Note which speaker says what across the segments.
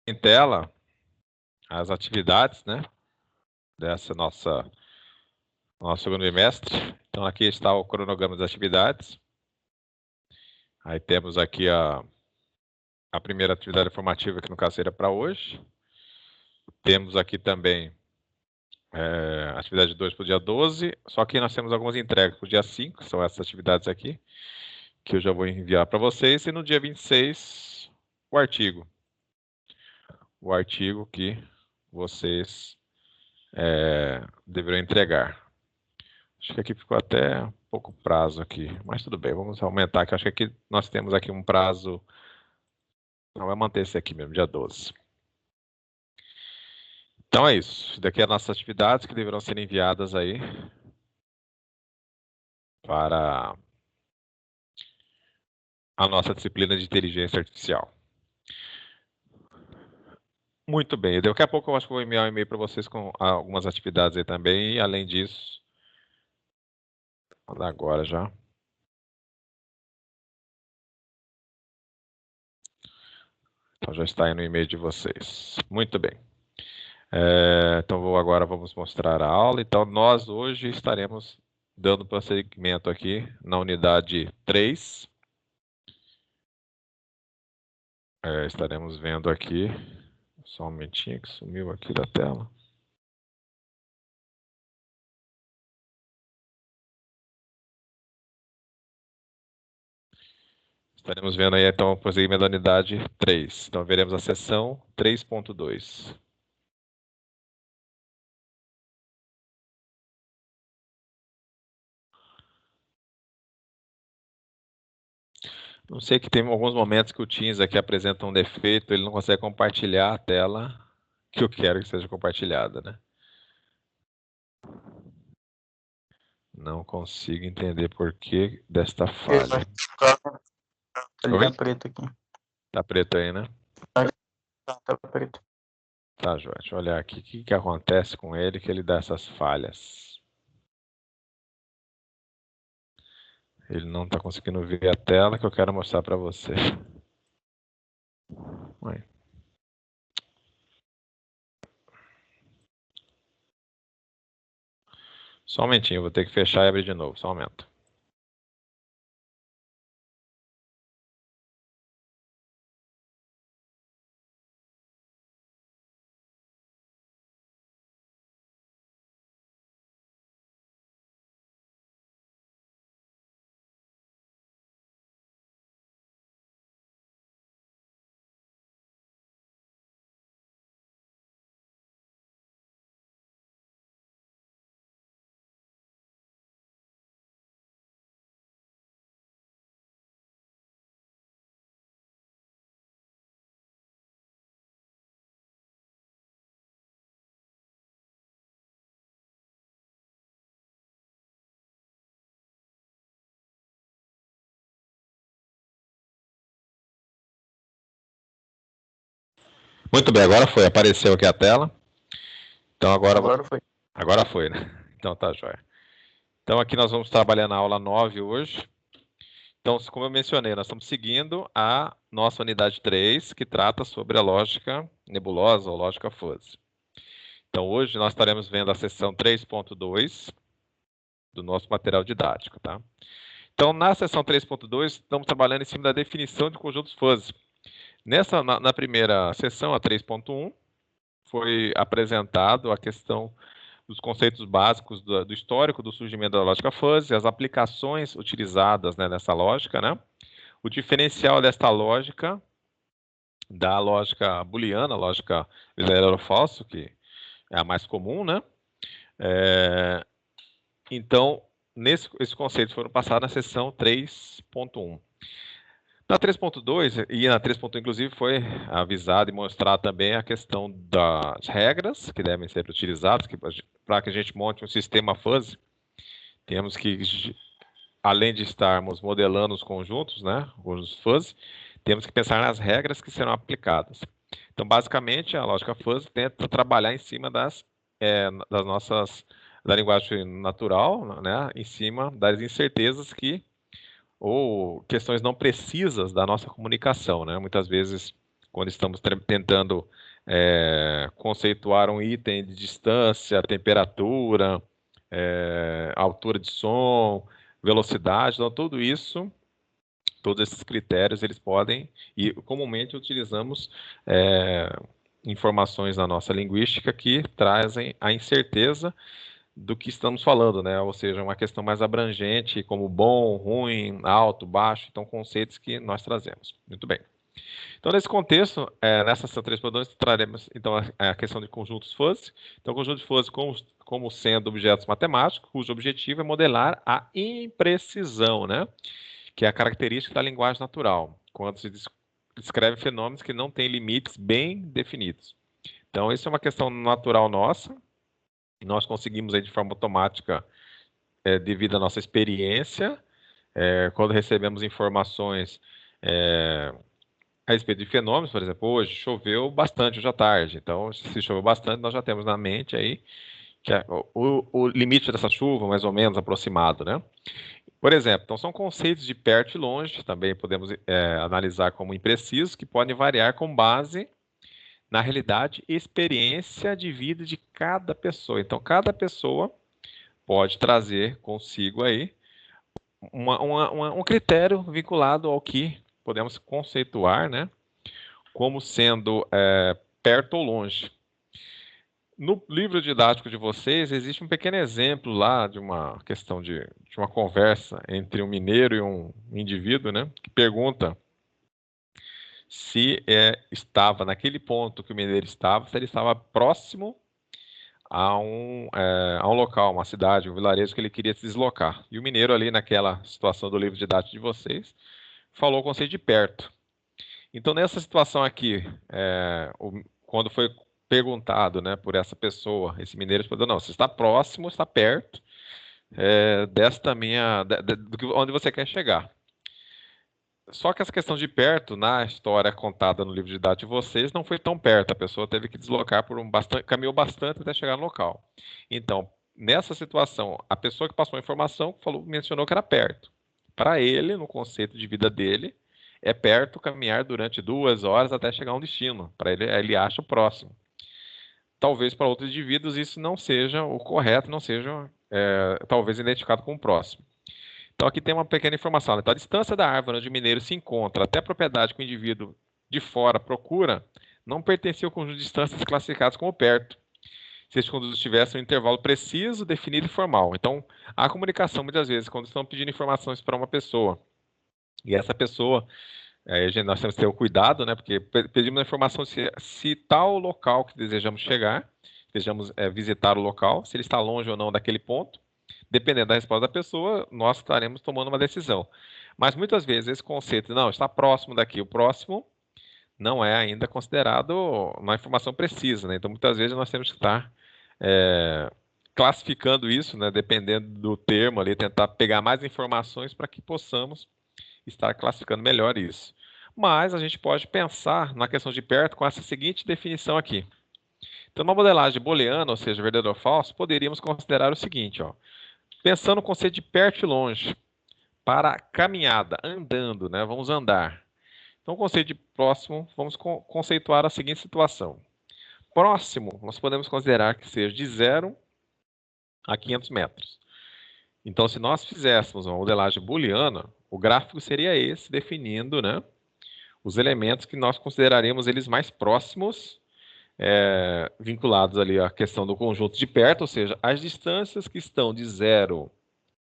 Speaker 1: em tela as atividades, né, dessa nosso segundo bimestre. Então, aqui está o cronograma das atividades. Aí temos aqui a primeira atividade formativa, que no caso seria para hoje. Temos aqui também atividade 2 para o dia 12, só que nós temos algumas entregas para o dia 5, que são essas atividades aqui, que eu já vou enviar para vocês, e no dia 26, o artigo. O artigo que vocês deverão entregar. Acho que aqui ficou até um pouco prazo aqui, mas tudo bem, vamos aumentar, que acho que aqui nós temos aqui um prazo. Não, vai manter esse aqui mesmo, dia 12. Então é isso. Daqui as nossas atividades que deverão ser enviadas aí para a nossa disciplina de inteligência artificial. Muito bem. Daqui a pouco eu acho que vou enviar um e-mail para vocês com algumas atividades aí também. E além disso, vou mandar agora já. Então já está aí no e-mail de vocês. Muito bem. Então agora vamos mostrar a aula. Então nós hoje estaremos dando prosseguimento aqui na unidade 3. Estaremos vendo aqui. Só um momentinho que sumiu aqui da tela. Estaremos vendo aí então o prosseguimento da unidade 3. Então veremos a seção 3.2. Não sei que tem alguns momentos que o Teams aqui apresenta um defeito, ele não consegue compartilhar a tela que eu quero que seja compartilhada, né? Não consigo entender por que desta falha.
Speaker 2: Ele
Speaker 1: Oi?
Speaker 2: tá preto aqui.
Speaker 1: Tá preto aí, né?
Speaker 2: Tá preto.
Speaker 1: Tá, João. Deixa eu olhar aqui. O que acontece com ele que ele dá essas falhas? Ele não está conseguindo ver a tela que eu quero mostrar para você. Oi. Só um momentinho, eu vou ter que fechar e abrir de novo. Só um momento. Muito bem, agora foi. Apareceu aqui a tela. Então agora
Speaker 2: foi.
Speaker 1: Agora foi, né? Então tá jóia. Então aqui nós vamos trabalhar na aula 9 hoje. Então, como eu mencionei, nós estamos seguindo a nossa unidade 3, que trata sobre a lógica nebulosa ou lógica fuzzy. Então hoje nós estaremos vendo a seção 3.2 do nosso material didático, tá? Então na seção 3.2 estamos trabalhando em cima da definição de conjuntos fuzzy. Na primeira seção, a 3.1, foi apresentado a questão dos conceitos básicos do histórico do surgimento da lógica fuzzy, as aplicações utilizadas, né, nessa lógica, né? O diferencial desta lógica da lógica booleana, a lógica verdadeiro ou falso, que é a mais comum, né? Então, esses conceitos foram passados na seção 3.1. Na 3.2 e na 3.1, inclusive, foi avisado e mostrado também a questão das regras que devem ser utilizadas para que a gente monte um sistema fuzzy. Temos que, além de estarmos modelando os conjuntos, né, os fuzzy, temos que pensar nas regras que serão aplicadas. Então, basicamente, a lógica fuzzy tenta trabalhar em cima da linguagem natural, né, em cima das incertezas ou questões não precisas da nossa comunicação, né? Muitas vezes, quando estamos tentando conceituar um item de distância, temperatura, altura de som, velocidade, então tudo isso, todos esses critérios, eles podem, e comumente utilizamos informações na nossa linguística que trazem a incerteza do que estamos falando, né? Ou seja, uma questão mais abrangente, como bom, ruim, alto, baixo, então conceitos que nós trazemos. Muito bem. Então, nesse contexto, nessas três produções, traremos então a questão de conjuntos fuzzy. Então, conjunto fuzzy como sendo objetos matemáticos, cujo objetivo é modelar a imprecisão, né? Que é a característica da linguagem natural, quando se descreve fenômenos que não têm limites bem definidos. Então, isso é uma questão natural nossa. Nós conseguimos aí de forma automática, devido à nossa experiência, quando recebemos informações a respeito de fenômenos, por exemplo, hoje choveu bastante hoje à tarde. Então, se choveu bastante, nós já temos na mente aí que o limite dessa chuva, mais ou menos aproximado, né? Por exemplo, então são conceitos de perto e longe, também podemos analisar como imprecisos, que podem variar com base na realidade e experiência de vida de cada pessoa. Então, cada pessoa pode trazer consigo aí um critério vinculado ao que podemos conceituar, né, como sendo perto ou longe. No livro didático de vocês, existe um pequeno exemplo lá de uma questão de uma conversa entre um mineiro e um indivíduo, né, que pergunta se estava naquele ponto que o mineiro estava, se ele estava próximo a um local, uma cidade, um vilarejo que ele queria se deslocar. E o mineiro ali naquela situação do livro didático de vocês falou o conceito de perto. Então nessa situação aqui, quando foi perguntado, né, por essa pessoa, esse mineiro respondeu: não, você está próximo, está perto desta onde você quer chegar. Só que essa questão de perto, na história contada no livro didático de vocês, não foi tão perto. A pessoa teve que deslocar caminhou bastante até chegar no local. Então, nessa situação, a pessoa que passou a informação mencionou que era perto. Para ele, no conceito de vida dele, é perto caminhar durante 2 horas até chegar a um destino. Para ele acha próximo. Talvez para outros indivíduos isso não seja o correto, não seja talvez identificado como próximo. Então aqui tem uma pequena informação, né? Então, a distância da árvore onde o mineiro se encontra até a propriedade que o indivíduo de fora procura não pertencia ao conjunto de distâncias classificadas como perto, se estes conjuntos tivessem um intervalo preciso, definido e formal. Então, a comunicação, muitas vezes, quando estão pedindo informações para uma pessoa, e essa pessoa, nós temos que ter o cuidado, né? Porque pedimos a informação se tal local que desejamos chegar, desejamos visitar o local, se ele está longe ou não daquele ponto. Dependendo da resposta da pessoa, nós estaremos tomando uma decisão. Mas muitas vezes esse conceito, não, está próximo daqui, o próximo não é ainda considerado uma informação precisa, né? Então muitas vezes nós temos que estar classificando isso, né? Dependendo do termo ali, tentar pegar mais informações para que possamos estar classificando melhor isso. Mas a gente pode pensar na questão de perto com essa seguinte definição aqui. Então, na modelagem booleana, ou seja, verdadeiro ou falso, poderíamos considerar o seguinte, ó. Pensando no conceito de perto e longe, para caminhada, andando, né? Vamos andar. Então, o conceito de próximo, vamos conceituar a seguinte situação. Próximo, nós podemos considerar que seja de 0 a 500 metros. Então, se nós fizéssemos uma modelagem booleana, o gráfico seria esse, definindo, né, os elementos que nós consideraríamos eles mais próximos, vinculados ali à questão do conjunto de perto, ou seja, as distâncias que estão de 0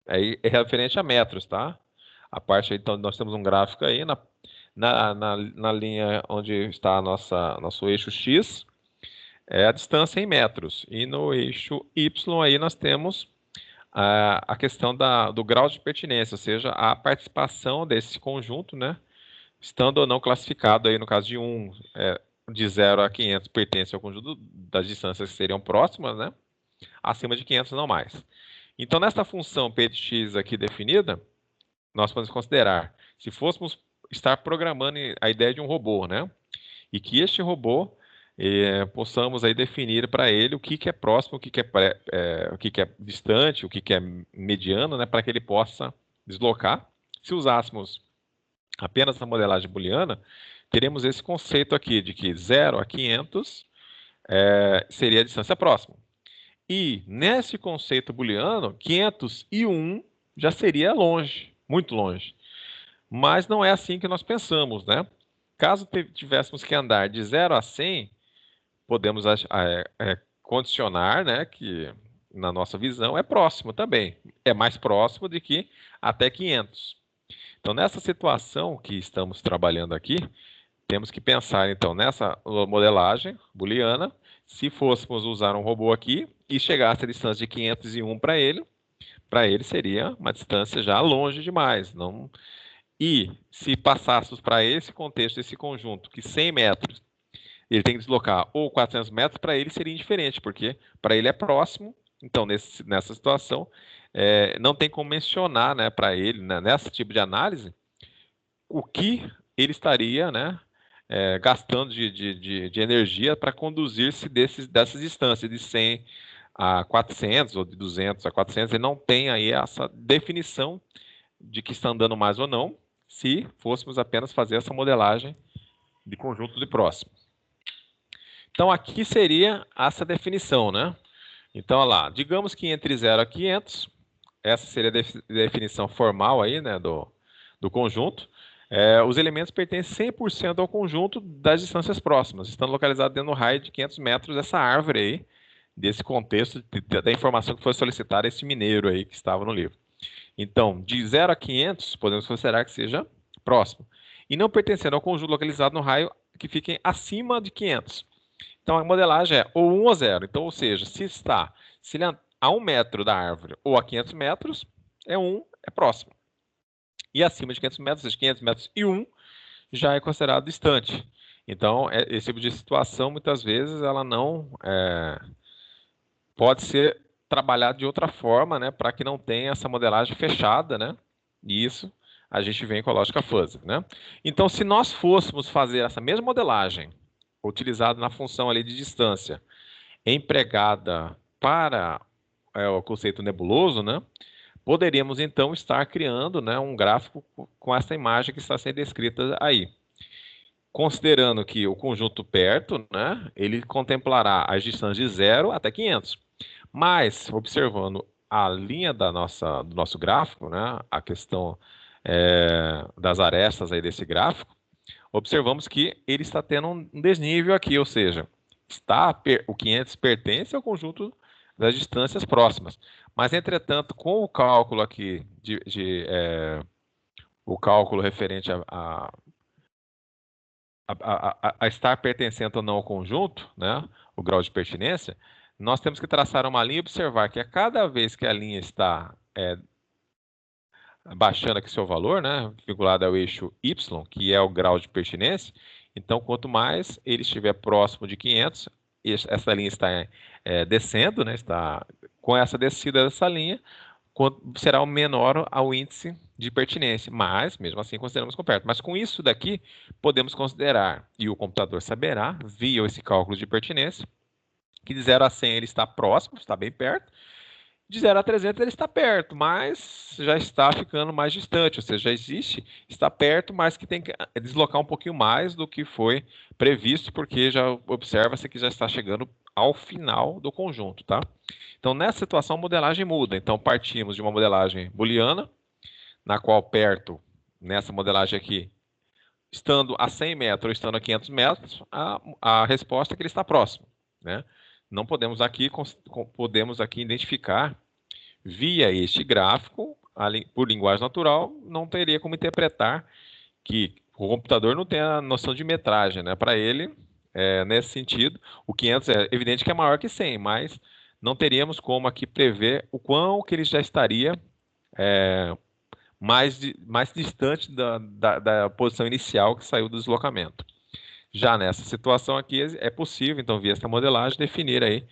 Speaker 1: é referente a metros, tá? A parte aí, então, nós temos um gráfico aí na linha onde está nosso eixo X, é a distância em metros. E no eixo Y aí nós temos a questão do grau de pertinência, ou seja, a participação desse conjunto, né? Estando ou não classificado aí, no caso de de 0 a 500 pertence ao conjunto das distâncias que seriam próximas, né? Acima de 500 não mais. Então, nessa função p de x aqui definida, nós podemos considerar, se fôssemos estar programando a ideia de um robô, né? E que este robô possamos aí definir para ele o que é próximo, o que é distante, o que é mediano, né? Para que ele possa deslocar. Se usássemos apenas a modelagem booleana, teremos esse conceito aqui de que 0 a 500 seria a distância próxima. E nesse conceito booleano, 501 já seria longe, muito longe. Mas não é assim que nós pensamos, né? Caso tivéssemos que andar de 0 a 100, podemos condicionar, né, que na nossa visão é próximo também. É mais próximo de que até 500. Então, nessa situação que estamos trabalhando aqui, temos que pensar, então, nessa modelagem booleana. Se fôssemos usar um robô aqui e chegasse a distância de 501 para ele seria uma distância já longe demais. Não... E se passássemos para esse contexto, esse conjunto, que 100 metros, ele tem que deslocar ou 400 metros, para ele seria indiferente, porque para ele é próximo. Então, nessa situação, não tem como mencionar, né, para ele, né, nesse tipo de análise, o que ele estaria, né, gastando de energia para conduzir-se dessas distâncias, de 100 a 400 ou de 200 a 400. Ele não tem aí essa definição de que está andando mais ou não, se fôssemos apenas fazer essa modelagem de conjunto de próximo. Então, aqui seria essa definição, né? Então, olha lá, digamos que entre 0 a 500, essa seria a definição formal aí, né, do conjunto. Os elementos pertencem 100% ao conjunto das distâncias próximas, estando localizados dentro do raio de 500 metros dessa árvore aí, desse contexto, da informação que foi solicitada a esse mineiro aí que estava no livro. Então, de 0 a 500, podemos considerar que seja próximo. E não pertencendo ao conjunto localizado no raio que fiquem acima de 500. Então, a modelagem é ou 1 ou 0. Então, ou seja, se ele é a 1 metro da árvore ou a 500 metros, é 1, é próximo. E acima de 500 metros, seja 500 metros e 1, já é considerado distante. Então, esse tipo de situação, muitas vezes, ela não pode ser trabalhado de outra forma, né, para que não tenha essa modelagem fechada, né? E isso a gente vem com a lógica fuzzy, né? Então, se nós fôssemos fazer essa mesma modelagem utilizada na função ali de distância, empregada para o conceito nebuloso, né? Poderíamos então estar criando, né, um gráfico com essa imagem que está sendo descrita aí. Considerando que o conjunto perto, né, ele contemplará as distâncias de 0 até 500. Mas, observando a linha do nosso gráfico, né, a questão das arestas aí desse gráfico, observamos que ele está tendo um desnível aqui, ou seja, o 500 pertence ao conjunto das distâncias próximas. Mas, entretanto, com o cálculo aqui, o cálculo referente a estar pertencendo ou não ao conjunto, né, o grau de pertinência, nós temos que traçar uma linha e observar que a cada vez que a linha está baixando aqui seu valor, né, vinculado ao eixo Y, que é o grau de pertinência, então quanto mais ele estiver próximo de 500, essa linha está descendo, né, está com essa descida dessa linha, será o menor ao índice de pertinência, mas mesmo assim consideramos como perto. Mas com isso daqui, podemos considerar, e o computador saberá, via esse cálculo de pertinência, que de 0 a 100 ele está próximo, está bem perto, de 0 a 300 ele está perto, mas já está ficando mais distante, ou seja, já existe, está perto, mas que tem que deslocar um pouquinho mais do que foi previsto, porque já observa-se que já está chegando ao final do conjunto, tá? Então, nessa situação, a modelagem muda. Então, partimos de uma modelagem booleana, na qual perto, nessa modelagem aqui, estando a 100 metros ou estando a 500 metros, a resposta é que ele está próximo, né? Não podemos aqui identificar via este gráfico, por linguagem natural, não teria como interpretar que o computador não tem a noção de metragem, né? Para ele, nesse sentido, o 500 é evidente que é maior que 100, mas não teríamos como aqui prever o quão que ele já estaria mais distante da posição inicial que saiu do deslocamento. Já nessa situação aqui é possível, então, via essa modelagem, definir aí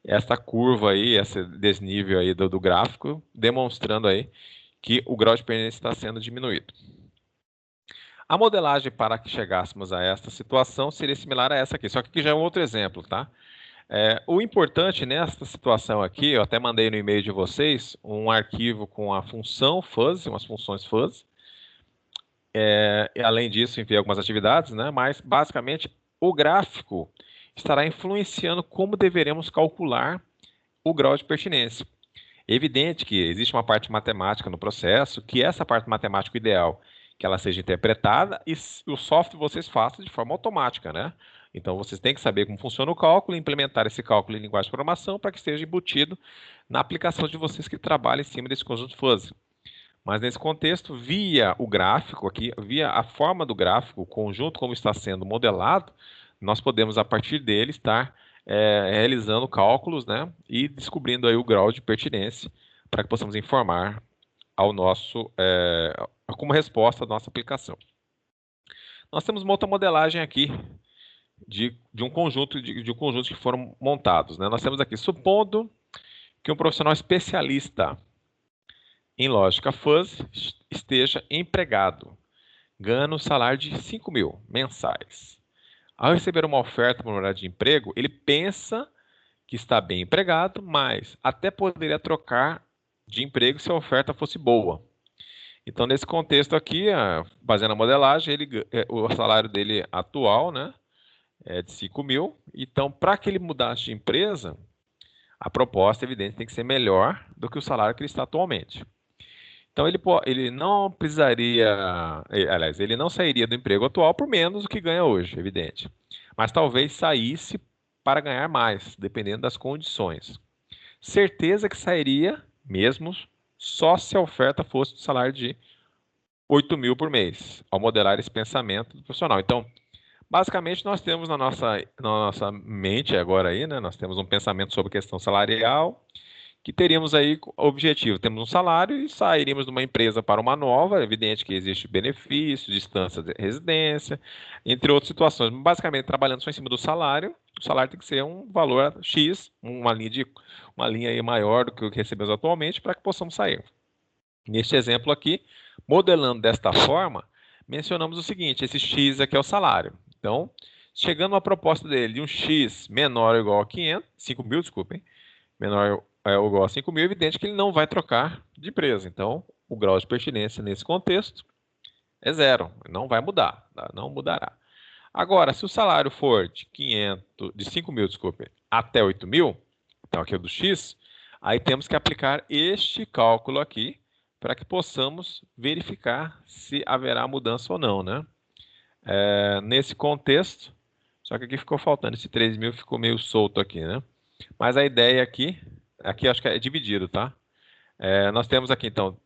Speaker 1: essa curva aí, esse desnível aí do gráfico, demonstrando aí que o grau de pertinência está sendo diminuído. A modelagem para que chegássemos a esta situação seria similar a essa aqui, só que aqui já é um outro exemplo, tá? O importante nesta situação aqui, eu até mandei no e-mail de vocês um arquivo com a função fuzzy, umas funções fuzzy, E além disso, enfim, algumas atividades, né? Mas basicamente o gráfico estará influenciando como deveremos calcular o grau de pertinência. É evidente que existe uma parte matemática no processo, que essa parte matemática ideal que ela seja interpretada e o software vocês façam de forma automática, né? Então vocês têm que saber como funciona o cálculo e implementar esse cálculo em linguagem de programação para que esteja embutido na aplicação de vocês que trabalham em cima desse conjunto fuzzy. Mas nesse contexto, via o gráfico aqui, via a forma do gráfico, o conjunto como está sendo modelado, nós podemos, a partir dele, estar realizando cálculos, né, e descobrindo aí o grau de pertinência para que possamos informar ao nosso, como resposta à nossa aplicação. Nós temos uma outra modelagem aqui de um conjunto de conjuntos que foram montados, né? Nós temos aqui, supondo que um profissional especialista em lógica fuzzy esteja empregado, ganhando um salário de 5 mil mensais. Ao receber uma oferta para uma horário de emprego, ele pensa que está bem empregado, mas até poderia trocar de emprego se a oferta fosse boa. Então, nesse contexto aqui, baseado na modelagem, o salário dele atual, né, é de 5 mil. Então, para que ele mudasse de empresa, a proposta, evidente, tem que ser melhor do que o salário que ele está atualmente. Então, ele não precisaria, aliás, ele não sairia do emprego atual por menos do que ganha hoje, evidente. Mas talvez saísse para ganhar mais, dependendo das condições. Certeza que sairia mesmo só se a oferta fosse de salário de 8 mil por mês, ao modelar esse pensamento do profissional. Então, basicamente, nós temos na nossa mente agora aí, né, nós temos um pensamento sobre questão salarial, que teríamos aí o objetivo, temos um salário e sairíamos de uma empresa para uma nova, é evidente que existe benefício, distância de residência, entre outras situações. Basicamente, trabalhando só em cima do salário, o salário tem que ser um valor X, uma linha aí maior do que o que recebemos atualmente, para que possamos sair. Neste exemplo aqui, modelando desta forma, mencionamos o seguinte, esse X aqui é o salário. Então, chegando a proposta dele de um X menor ou igual a 5 mil, desculpem, menor ou igual a 5 mil, é evidente que ele não vai trocar de empresa. Então, o grau de pertinência nesse contexto é zero, não vai mudar, tá? Não mudará. Agora, se o salário for de 5 mil, desculpe, até 8 mil, então aqui é do X, aí temos que aplicar este cálculo aqui para que possamos verificar se haverá mudança ou não, né? Nesse contexto, só que aqui ficou faltando, esse 3 mil ficou meio solto aqui, né? Mas a ideia aqui acho que é dividido, tá? Nós temos aqui, então,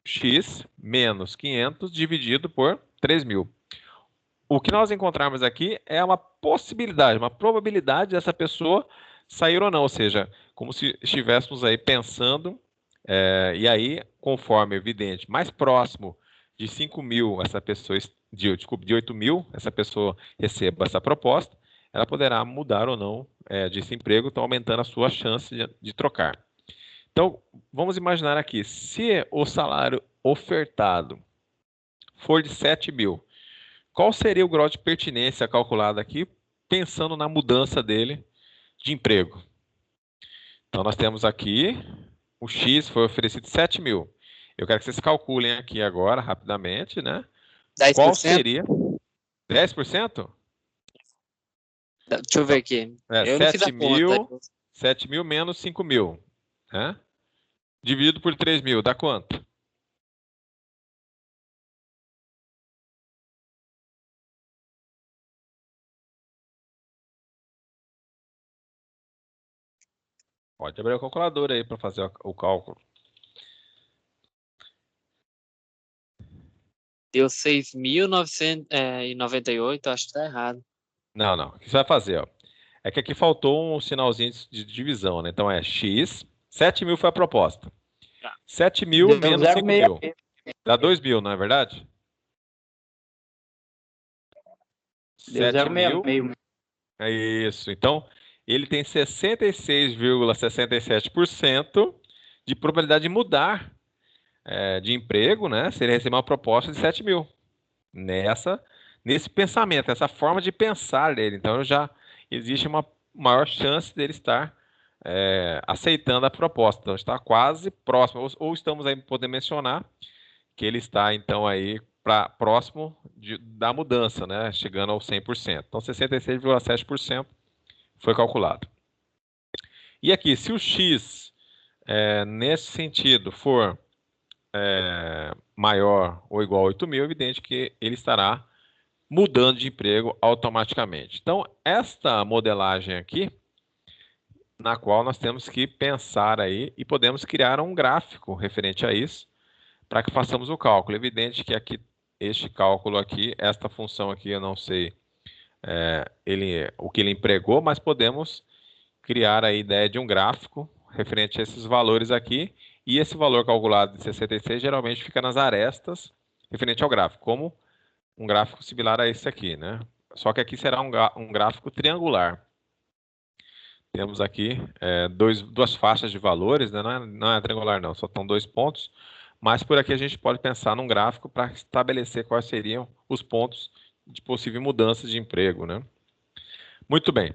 Speaker 1: X menos 500 dividido por 3 mil. O que nós encontrarmos aqui é uma possibilidade, uma probabilidade dessa pessoa sair ou não, ou seja, como se estivéssemos aí pensando, e aí, conforme evidente, mais próximo de 5 mil, essa pessoa, de 8 mil, essa pessoa receba essa proposta, ela poderá mudar ou não de esse emprego, então aumentando a sua chance de trocar. Então, vamos imaginar aqui, se o salário ofertado for de 7 mil, qual seria o grau de pertinência calculado aqui, pensando na mudança dele de emprego? Então, nós temos aqui, o X foi oferecido 7 mil. Eu quero que vocês calculem aqui agora, rapidamente, né?
Speaker 2: 10%?
Speaker 1: Qual seria? 10%?
Speaker 2: Deixa eu ver aqui. Eu não fiz a conta.
Speaker 1: 7 mil menos 5 mil, né? Dividido por 3 mil, dá quanto? Pode abrir a calculadora aí para fazer o cálculo.
Speaker 2: Deu 6.998, acho que tá errado.
Speaker 1: Não, não. O que você vai fazer, ó? É que aqui faltou um sinalzinho de divisão, né? Então é X, 7 mil foi a proposta. 7 mil
Speaker 2: Deu
Speaker 1: menos 5 mil.
Speaker 2: 0,6.
Speaker 1: Dá 2 mil, não é verdade?
Speaker 2: Deu
Speaker 1: 7 mil.
Speaker 2: 0,6.
Speaker 1: É isso. Então, ele tem 66,67% de probabilidade de mudar de emprego, né? Se ele receber uma proposta de 7 mil. Nesse pensamento, essa forma de pensar dele. Então, já existe uma maior chance dele estar aceitando a proposta. Então, está quase próximo. Ou estamos aí podendo mencionar que ele está, então, aí próximo da mudança, né? Chegando ao 100%. Então, 66,7% foi calculado. E aqui, se o X, nesse sentido, for maior ou igual a 8.000, é evidente que ele estará mudando de emprego automaticamente. Então, esta modelagem aqui, na qual nós temos que pensar aí e podemos criar um gráfico referente a isso, para que façamos o cálculo. É evidente que aqui, este cálculo aqui, esta função aqui, eu não sei o que ele empregou, mas podemos criar a ideia de um gráfico referente a esses valores aqui, e esse valor calculado de 66 geralmente fica nas arestas referente ao gráfico, como um gráfico similar a esse aqui, né? Só que aqui será um gráfico triangular. Temos aqui duas faixas de valores, né? Não é triangular não, só estão 2 pontos, mas por aqui a gente pode pensar num gráfico para estabelecer quais seriam os pontos de possível mudança de emprego, né? Muito bem.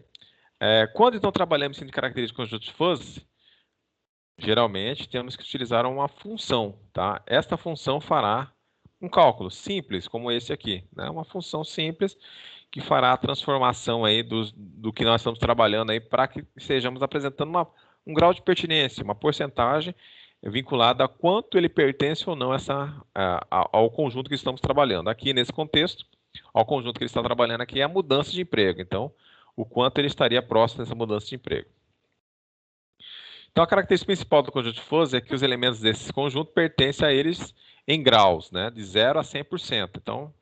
Speaker 1: Quando então trabalhamos em características de conjuntos fuzzy, geralmente temos que utilizar uma função, tá? Esta função fará um cálculo simples, como esse aqui, né? Uma função simples que fará a transformação aí do que nós estamos trabalhando aí para que estejamos apresentando um grau de pertinência, uma porcentagem vinculada a quanto ele pertence ou não ao conjunto que estamos trabalhando. Aqui nesse contexto, ao conjunto que ele está trabalhando aqui é a mudança de emprego. Então, o quanto ele estaria próximo dessa mudança de emprego. Então, a característica principal do conjunto fuzzy é que os elementos desse conjunto pertencem a eles em graus, né, de 0 a 100%. Então,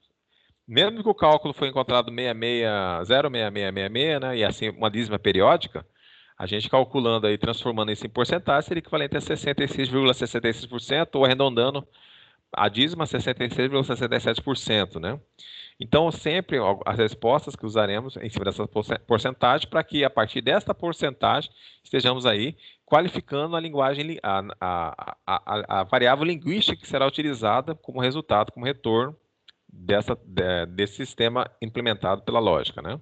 Speaker 1: mesmo que o cálculo foi encontrado 0,6666, né, e assim uma dízima periódica, a gente calculando aí, transformando isso em porcentagem, seria equivalente a 66,66%, ou arredondando a dízima 66,67%, né? Então, sempre as respostas que usaremos em cima dessa porcentagem, para que a partir desta porcentagem estejamos aí qualificando a linguagem, a variável linguística que será utilizada como resultado, como retorno desse sistema implementado pela lógica, né?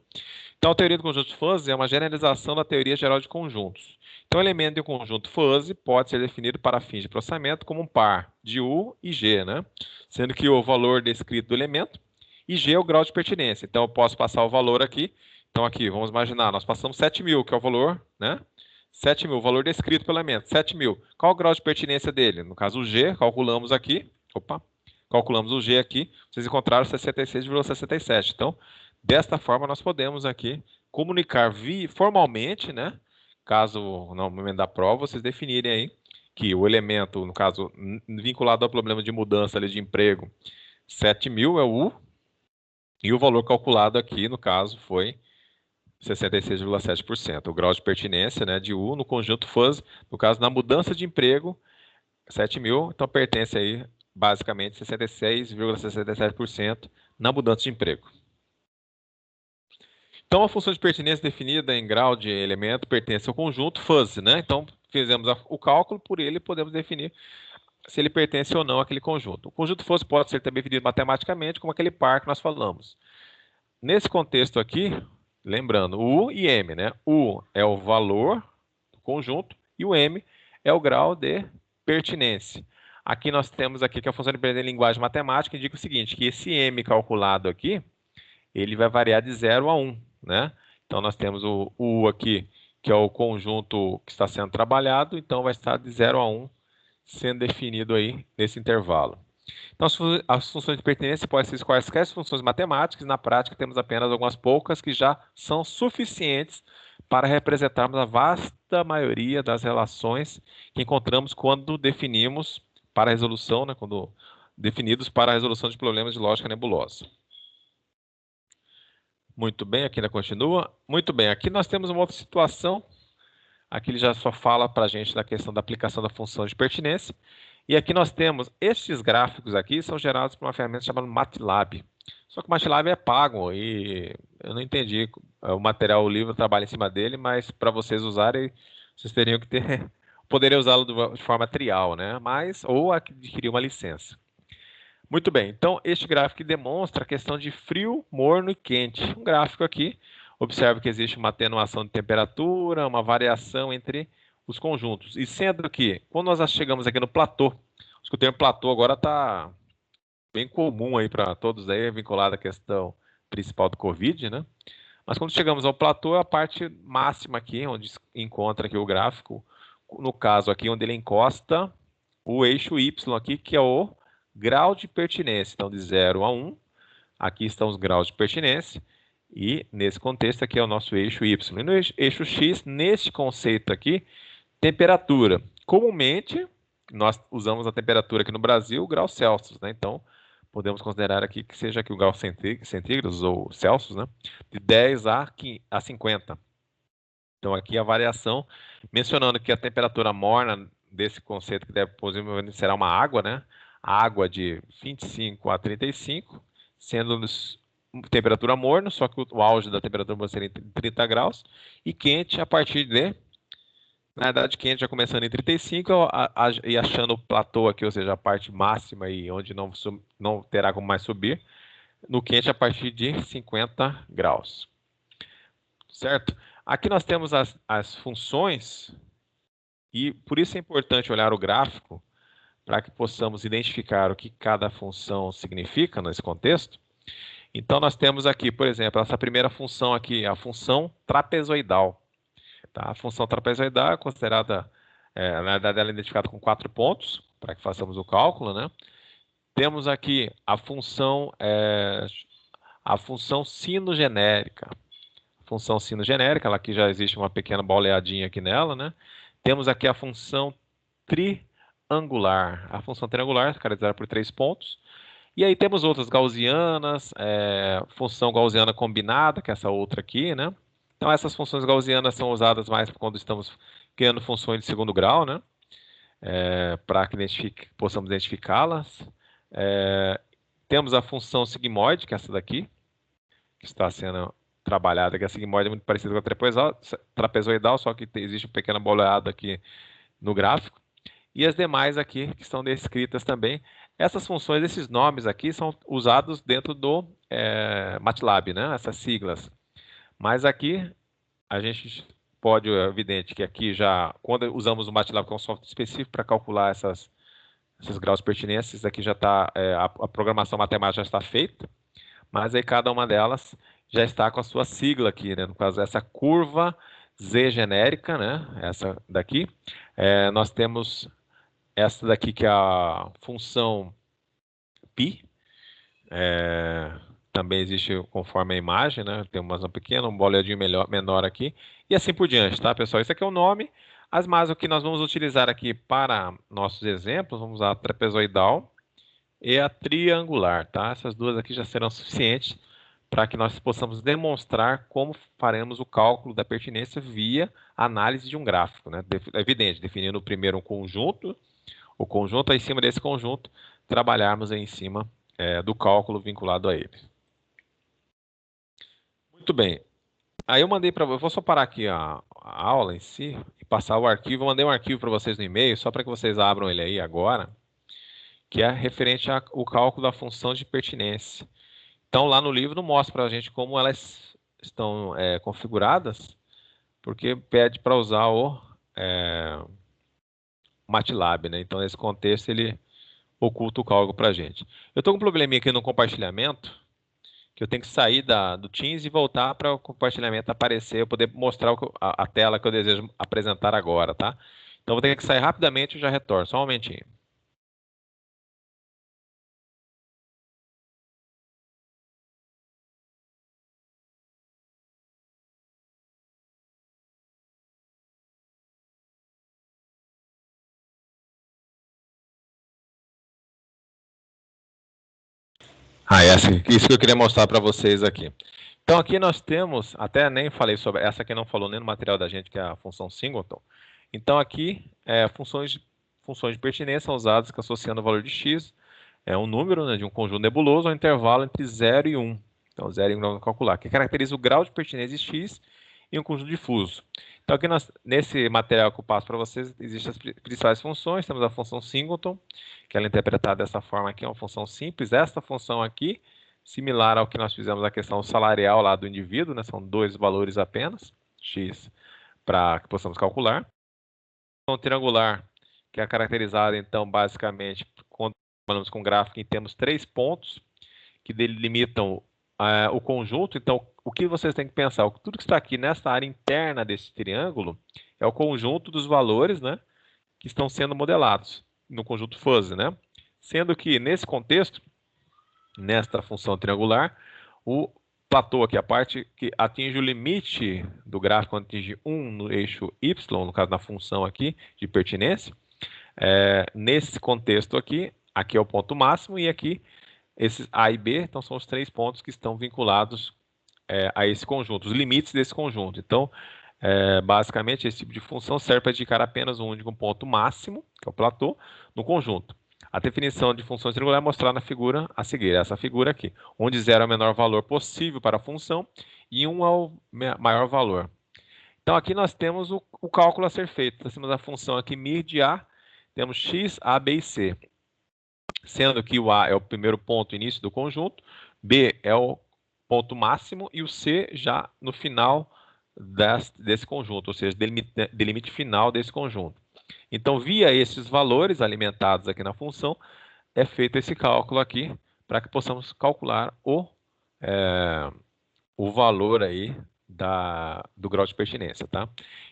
Speaker 1: Então, a teoria do conjunto fuzzy é uma generalização da teoria geral de conjuntos. Então, o elemento de um conjunto fuzzy pode ser definido para fins de processamento como um par de U e G, né? Sendo que o valor descrito do elemento e G é o grau de pertinência. Então, eu posso passar o valor aqui. Então, aqui, vamos imaginar, nós passamos 7.000, que é o valor, né? 7.000, o valor descrito pelo elemento, 7.000. Qual o grau de pertinência dele? No caso, o G, calculamos aqui. Calculamos o G aqui, vocês encontraram 66,67. Então, desta forma, nós podemos aqui comunicar formalmente, né? Caso no momento da prova, vocês definirem aí que o elemento, no caso, vinculado ao problema de mudança ali de emprego, 7.000 é o U, e o valor calculado aqui, no caso, foi 66,7%. O grau de pertinência, né, de U no conjunto fuzzy, no caso, na mudança de emprego, 7.000, então pertence aí, basicamente, 66,67% na mudança de emprego. Então, a função de pertinência definida em grau de elemento pertence ao conjunto fuzzy, né? Então, fizemos o cálculo, por ele podemos definir se ele pertence ou não àquele conjunto. O conjunto fuzzy pode ser também definido matematicamente como aquele par que nós falamos. Nesse contexto aqui, lembrando, U e M, né? U é o valor do conjunto e o M é o grau de pertinência. Aqui nós temos aqui que a função de pertinência em linguagem matemática indica o seguinte, que esse M calculado aqui, ele vai variar de 0 a 1, né? Então, nós temos o U aqui, que é o conjunto que está sendo trabalhado, então vai estar de 0 a 1 sendo definido aí nesse intervalo. Então, as funções de pertinência podem ser quaisquer funções matemáticas, na prática temos apenas algumas poucas que já são suficientes para representarmos a vasta maioria das relações que encontramos quando definimos para a resolução, né, quando definidos para a resolução de problemas de lógica nebulosa. Muito bem, aqui ainda continua. Muito bem, aqui nós temos uma outra situação. Aqui ele já só fala para a gente da questão da aplicação da função de pertinência. E aqui nós temos, estes gráficos aqui são gerados por uma ferramenta chamada MATLAB. Só que o MATLAB é pago e eu não entendi o material, o livro trabalha em cima dele, mas para vocês usarem, vocês teriam que ter, poderiam usá-lo de forma trial, né? Ou adquirir uma licença. Muito bem, então este gráfico demonstra a questão de frio, morno e quente. Um gráfico aqui, observe que existe uma atenuação de temperatura, uma variação entre os conjuntos. E sendo que, quando nós chegamos aqui no platô, acho que o termo platô agora está bem comum aí para todos aí, vinculado à questão principal do Covid, né? Mas quando chegamos ao platô, é a parte máxima aqui, onde encontra aqui o gráfico, no caso aqui, onde ele encosta o eixo Y aqui, que é o grau de pertinência. Então, de 0 a 1, aqui estão os graus de pertinência, e nesse contexto aqui é o nosso eixo Y. E no eixo X, neste conceito aqui, temperatura. Comumente, nós usamos a temperatura aqui no Brasil, graus Celsius, né? Então, podemos considerar aqui que seja aqui o grau centígrados ou Celsius, né? De 10 a 50. Então, aqui a variação, mencionando que a temperatura morna desse conceito, que deve possivelmente será uma água, né? A água de 25 a 35, sendo temperatura morna, só que o auge da temperatura vai ser em 30 graus, e quente a partir de, na verdade, quente já começando em 35 e achando o platô aqui, ou seja, a parte máxima e onde não terá como mais subir, no quente a partir de 50 graus. Certo? Aqui nós temos as funções, e por isso é importante olhar o gráfico, para que possamos identificar o que cada função significa nesse contexto. Então, nós temos aqui, por exemplo, essa primeira função aqui, a função trapezoidal. Tá? A função trapezoidal é considerada, na verdade, ela é identificada com 4 pontos, para que façamos o cálculo, né? Temos aqui a função sinogenérica. Função sinogenérica, ela aqui já existe uma pequena boleadinha aqui nela, né? Temos aqui a função triangular. A função triangular é caracterizada por 3 pontos. E aí temos outras gaussianas, função gaussiana combinada, que é essa outra aqui, né? Então essas funções gaussianas são usadas mais quando estamos criando funções de segundo grau, né? Para que possamos identificá-las. Temos a função sigmoide, que é essa daqui, que está sendo trabalhada, que a sigmoide é muito parecida com a trapezoidal, só que existe uma pequena boleada aqui no gráfico. E as demais aqui, que estão descritas também. Essas funções, esses nomes aqui, são usados dentro do MATLAB, né? Essas siglas. Mas aqui, a gente pode, é evidente que aqui já, quando usamos o MATLAB, que é um software específico para calcular esses graus de pertinência, aqui já está, a programação matemática já está feita, mas aí cada uma delas já está com a sua sigla aqui, né? No caso, essa curva Z genérica, né? Essa daqui. Nós temos essa daqui que é a função π. Também existe conforme a imagem, né? Tem uma pequena, um boleadinho menor aqui. E assim por diante, tá, pessoal? Isso aqui é o nome. Mas o que nós vamos utilizar aqui para nossos exemplos, vamos usar a trapezoidal e a triangular, tá? Essas duas aqui já serão suficientes para que nós possamos demonstrar como faremos o cálculo da pertinência via análise de um gráfico, né? É evidente, definindo primeiro um conjunto, o conjunto, aí em cima desse conjunto, trabalharmos aí em cima do cálculo vinculado a ele. Muito bem. Aí eu mandei para eu vou só parar aqui a aula em si e passar o arquivo. Eu mandei um arquivo para vocês no e-mail, só para que vocês abram ele aí agora, que é referente ao cálculo da função de pertinência. Então, lá no livro mostra para a gente como elas estão configuradas, porque pede para usar o MATLAB, né? Então, nesse contexto, ele oculta o cálculo para a gente. Eu estou com um probleminha aqui no compartilhamento, que eu tenho que sair do Teams e voltar para o compartilhamento aparecer, eu poder mostrar a tela que eu desejo apresentar agora, tá? Então, vou ter que sair rapidamente e já retorno. Só um momentinho. Isso que eu queria mostrar para vocês aqui. Então, aqui nós temos, até nem falei sobre, essa aqui não falou nem no material da gente, que é a função singleton. Então, aqui, funções de pertinência são usadas que associando o valor de x, um número, né, de um conjunto nebuloso, ao intervalo entre 0 e 1. Então, 0 e 1 vamos calcular, que caracteriza o grau de pertinência de x em um conjunto difuso. Então, aqui nesse material que eu passo para vocês, existem as principais funções. Temos a função singleton, que ela é interpretada dessa forma aqui, é uma função simples. Esta função aqui, similar ao que nós fizemos na questão salarial lá do indivíduo, né? São 2 valores apenas, x, para que possamos calcular. A função triangular, que é caracterizada, então, basicamente, quando trabalhamos com gráfico e temos 3 pontos que delimitam o conjunto. Então, o que vocês têm que pensar? Tudo que está aqui nessa área interna desse triângulo é o conjunto dos valores, né, que estão sendo modelados no conjunto fuzzy, né? Sendo que, nesse contexto, nesta função triangular, o platô aqui, a parte que atinge o limite do gráfico, quando atinge 1 no eixo Y, no caso da função aqui de pertinência, nesse contexto aqui é o ponto máximo, e aqui esses A e B, então são os 3 pontos que estão vinculados a esse conjunto, os limites desse conjunto. Então, basicamente, esse tipo de função serve para indicar apenas um único ponto máximo, que é o platô, no conjunto. A definição de função triangular é mostrada na figura a seguir, essa figura aqui, onde 0 é o menor valor possível para a função e 1 é o maior valor. Então, aqui nós temos o cálculo a ser feito. Nós temos a função aqui mir de A, temos x, A, B e C. Sendo que o A é o primeiro ponto início do conjunto, B é o ponto máximo e o C já no final desse conjunto, ou seja, delimite final desse conjunto. Então, via esses valores alimentados aqui na função, é feito esse cálculo aqui para que possamos calcular o valor aí do grau de pertinência, tá?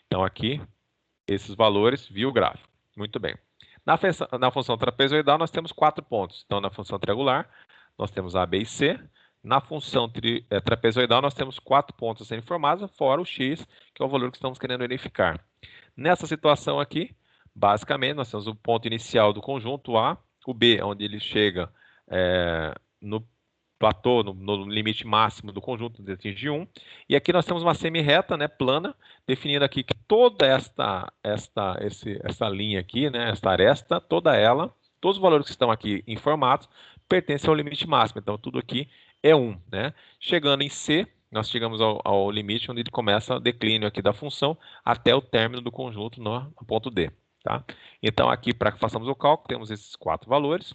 Speaker 1: Então, aqui, esses valores via o gráfico. Muito bem. Na função trapezoidal, nós temos 4 pontos. Então, na função triangular, nós temos A, B e C. Na função trapezoidal, nós temos 4 pontos a serem formados, fora o x, que é o valor que estamos querendo verificar. Nessa situação aqui, basicamente, nós temos o ponto inicial do conjunto A, o B, onde ele chega no platô, no limite máximo do conjunto, de atingir 1. E aqui nós temos uma semi-reta, né, plana, definindo aqui que toda essa linha aqui, né, esta aresta, toda ela, todos os valores que estão aqui informados, pertencem ao limite máximo. Então, tudo aqui é 1. Né? Chegando em C, nós chegamos ao limite onde ele começa o declínio aqui da função até o término do conjunto no ponto D. Tá? Então, aqui, para que façamos o cálculo, temos esses 4 valores.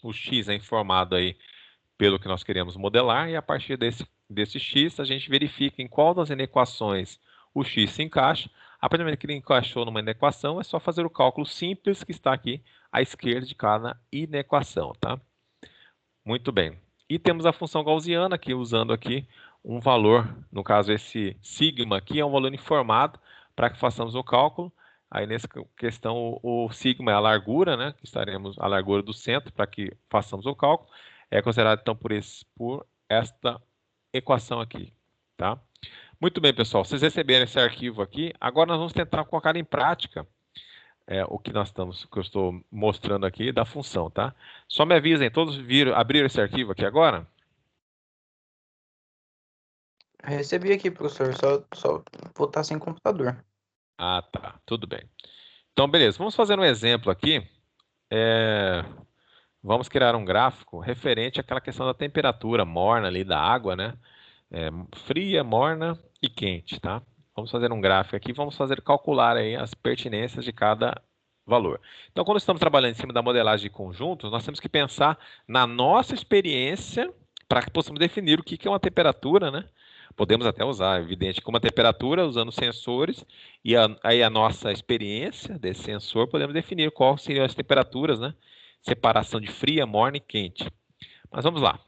Speaker 1: O x é informado aí pelo que nós queremos modelar, e a partir desse x, a gente verifica em qual das inequações o x se encaixa. A partir do momento que ele encaixou numa inequação, é só fazer o cálculo simples que está aqui à esquerda de cada inequação. Tá? Muito bem. E temos a função gaussiana aqui, usando aqui um valor, no caso esse sigma aqui é um valor informado para que façamos o cálculo. Aí nessa questão o sigma é a largura, né? Que estaremos a largura do centro para que façamos o cálculo. É considerado então por esta equação aqui, tá? Muito bem, pessoal. Vocês receberam esse arquivo aqui. Agora nós vamos tentar colocar em prática o que eu estou mostrando aqui da função, tá? Só me avisem, todos abriram esse arquivo aqui agora?
Speaker 3: Recebi aqui, professor, só vou estar sem computador.
Speaker 1: Ah, tá. Tudo bem. Então, beleza. Vamos fazer um exemplo aqui. Vamos criar um gráfico referente àquela questão da temperatura morna ali da água, né? Fria, morna e quente, tá? Vamos fazer um gráfico aqui, vamos calcular aí as pertinências de cada valor. Então, quando estamos trabalhando em cima da modelagem de conjuntos, nós temos que pensar na nossa experiência para que possamos definir o que é uma temperatura, né? Podemos até usar, evidente, como uma temperatura, usando sensores, e aí a nossa experiência desse sensor, podemos definir quais seriam as temperaturas, né? Separação de fria, morna e quente. Mas vamos lá.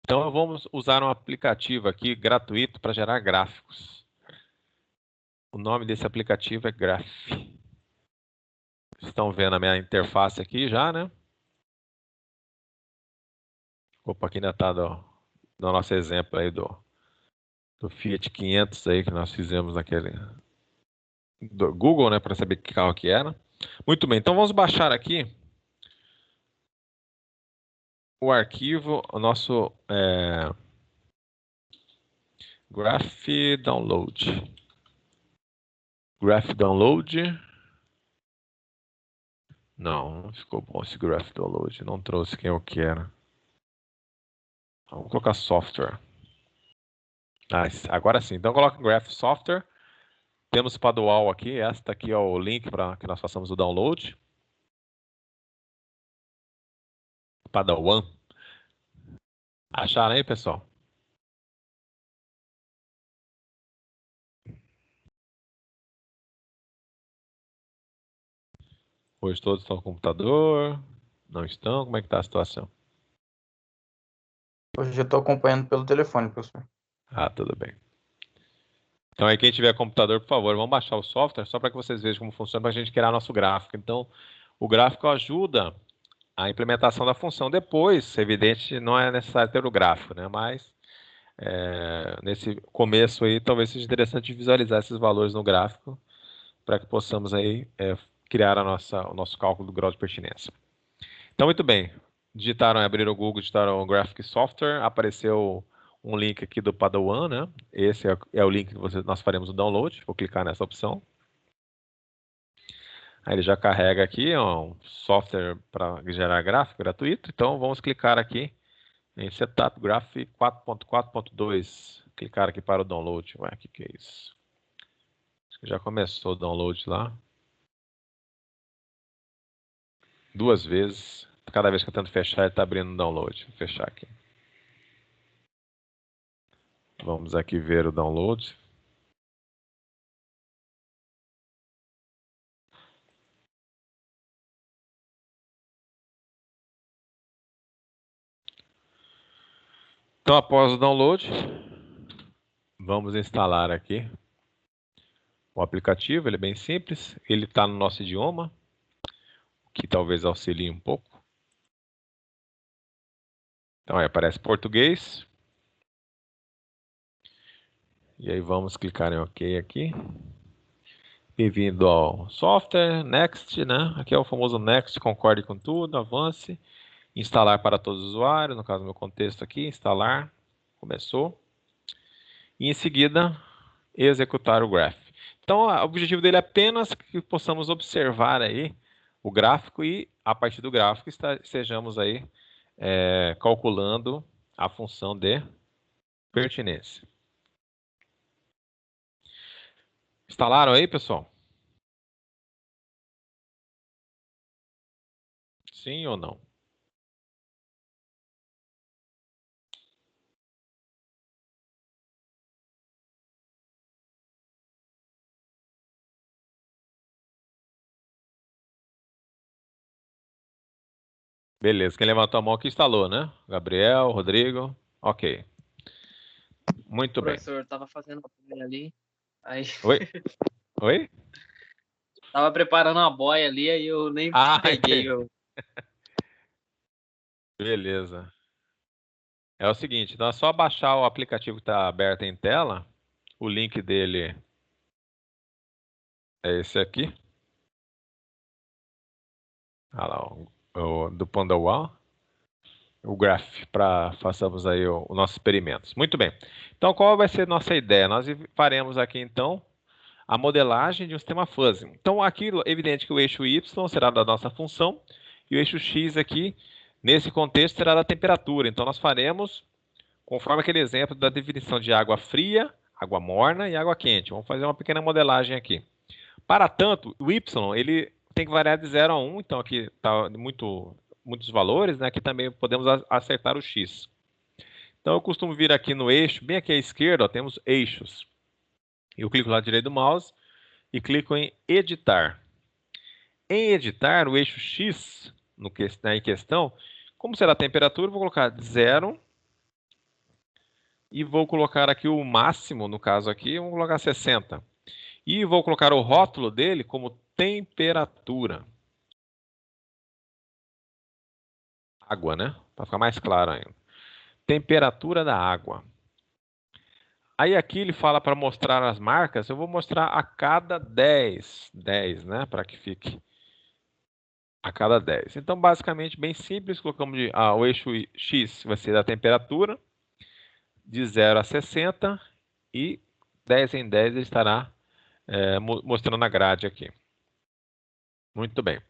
Speaker 1: Então, vamos usar um aplicativo aqui gratuito para gerar gráficos. O nome desse aplicativo é Graph. Estão vendo a minha interface aqui já, né? Opa, aqui ainda está no nosso exemplo aí do Fiat 500 aí que nós fizemos naquele do Google, né, para saber que carro que era. Muito bem, então vamos baixar aqui o arquivo, o nosso Graph Download. Graph Download. Não ficou bom esse Graph Download. Não trouxe quem eu quero. Vamos colocar software. Agora sim. Então coloca Graph Software. Temos o Padual aqui. Esta aqui é o link para que nós façamos o download. Padawan. Acharam aí, pessoal? Hoje todos estão no computador. Não estão? Como é que está a situação?
Speaker 3: Hoje eu estou acompanhando pelo telefone, professor.
Speaker 1: Ah, tudo bem. Então aí quem tiver computador, por favor, vamos baixar o software só para que vocês vejam como funciona para a gente criar nosso gráfico. Então, o gráfico ajuda a implementação da função. Depois, evidente, não é necessário ter o gráfico, né? Mas nesse começo aí, talvez seja interessante visualizar esses valores no gráfico para que possamos aí criar o nosso cálculo do grau de pertinência. Então, muito bem. Abriram o Google, digitaram o Graphic Software, apareceu um link aqui do Padawan, né? Esse é o link que nós faremos o download. Vou clicar nessa opção. Aí ele já carrega aqui um software para gerar gráfico gratuito. Então, vamos clicar aqui em Setup Graphic 4.4.2. Clicar aqui para o download. Ué, o que é isso? Acho que já começou o download lá. 2 vezes. Cada vez que eu tento fechar, ele está abrindo o download. Vou fechar aqui. Vamos aqui ver o download. Então, após o download, vamos instalar aqui o aplicativo. Ele é bem simples. Ele está no nosso idioma, que talvez auxilie um pouco. Então, aí aparece português. E aí vamos clicar em OK aqui. Bem-vindo ao software, Next, né? Aqui é o famoso Next, concorde com tudo, avance. Instalar para todos os usuários, no caso do meu contexto aqui, instalar. Começou. E em seguida, executar o graph. Então, o objetivo dele é apenas que possamos observar aí o gráfico e, a partir do gráfico, estejamos aí calculando a função de pertinência. Instalaram aí, pessoal? Sim ou não? Beleza, quem levantou a mão aqui instalou, né? Gabriel, Rodrigo, ok. Muito bem.
Speaker 2: O professor estava fazendo a boia ali, aí...
Speaker 1: Oi? Oi?
Speaker 2: Tava preparando uma boia ali, aí eu nem peguei.
Speaker 1: Beleza. É o seguinte, então é só baixar o aplicativo que está aberto em tela. O link dele é esse aqui. Olha lá, do Padawan. O graph, para façamos aí o nosso experimento. Muito bem. Então, qual vai ser a nossa ideia? Nós faremos aqui, então, a modelagem de um sistema fuzzy. Então, aqui, é evidente que o eixo Y será da nossa função e o eixo X aqui, nesse contexto, será da temperatura. Então, nós faremos, conforme aquele exemplo da definição de água fria, água morna e água quente. Vamos fazer uma pequena modelagem aqui. Para tanto, o Y, ele tem que variar de 0 a 1, então aqui está muitos valores, né? Aqui também podemos acertar o X. Então eu costumo vir aqui no eixo, bem aqui à esquerda, ó, temos eixos. Eu clico lá direito do mouse e clico em editar. Em editar, o eixo X, em questão, como será a temperatura, vou colocar 0 e vou colocar aqui o máximo, no caso aqui, vou colocar 60. E vou colocar o rótulo dele como temperatura. Água, né? Para ficar mais claro ainda. Temperatura da água. Aí aqui ele fala para mostrar as marcas, eu vou mostrar a cada 10, né? Para que fique a cada 10. Então, basicamente, bem simples, colocamos o eixo X vai ser a temperatura, de 0 a 60, e 10 em 10 ele estará mostrando a grade aqui. Muito bem.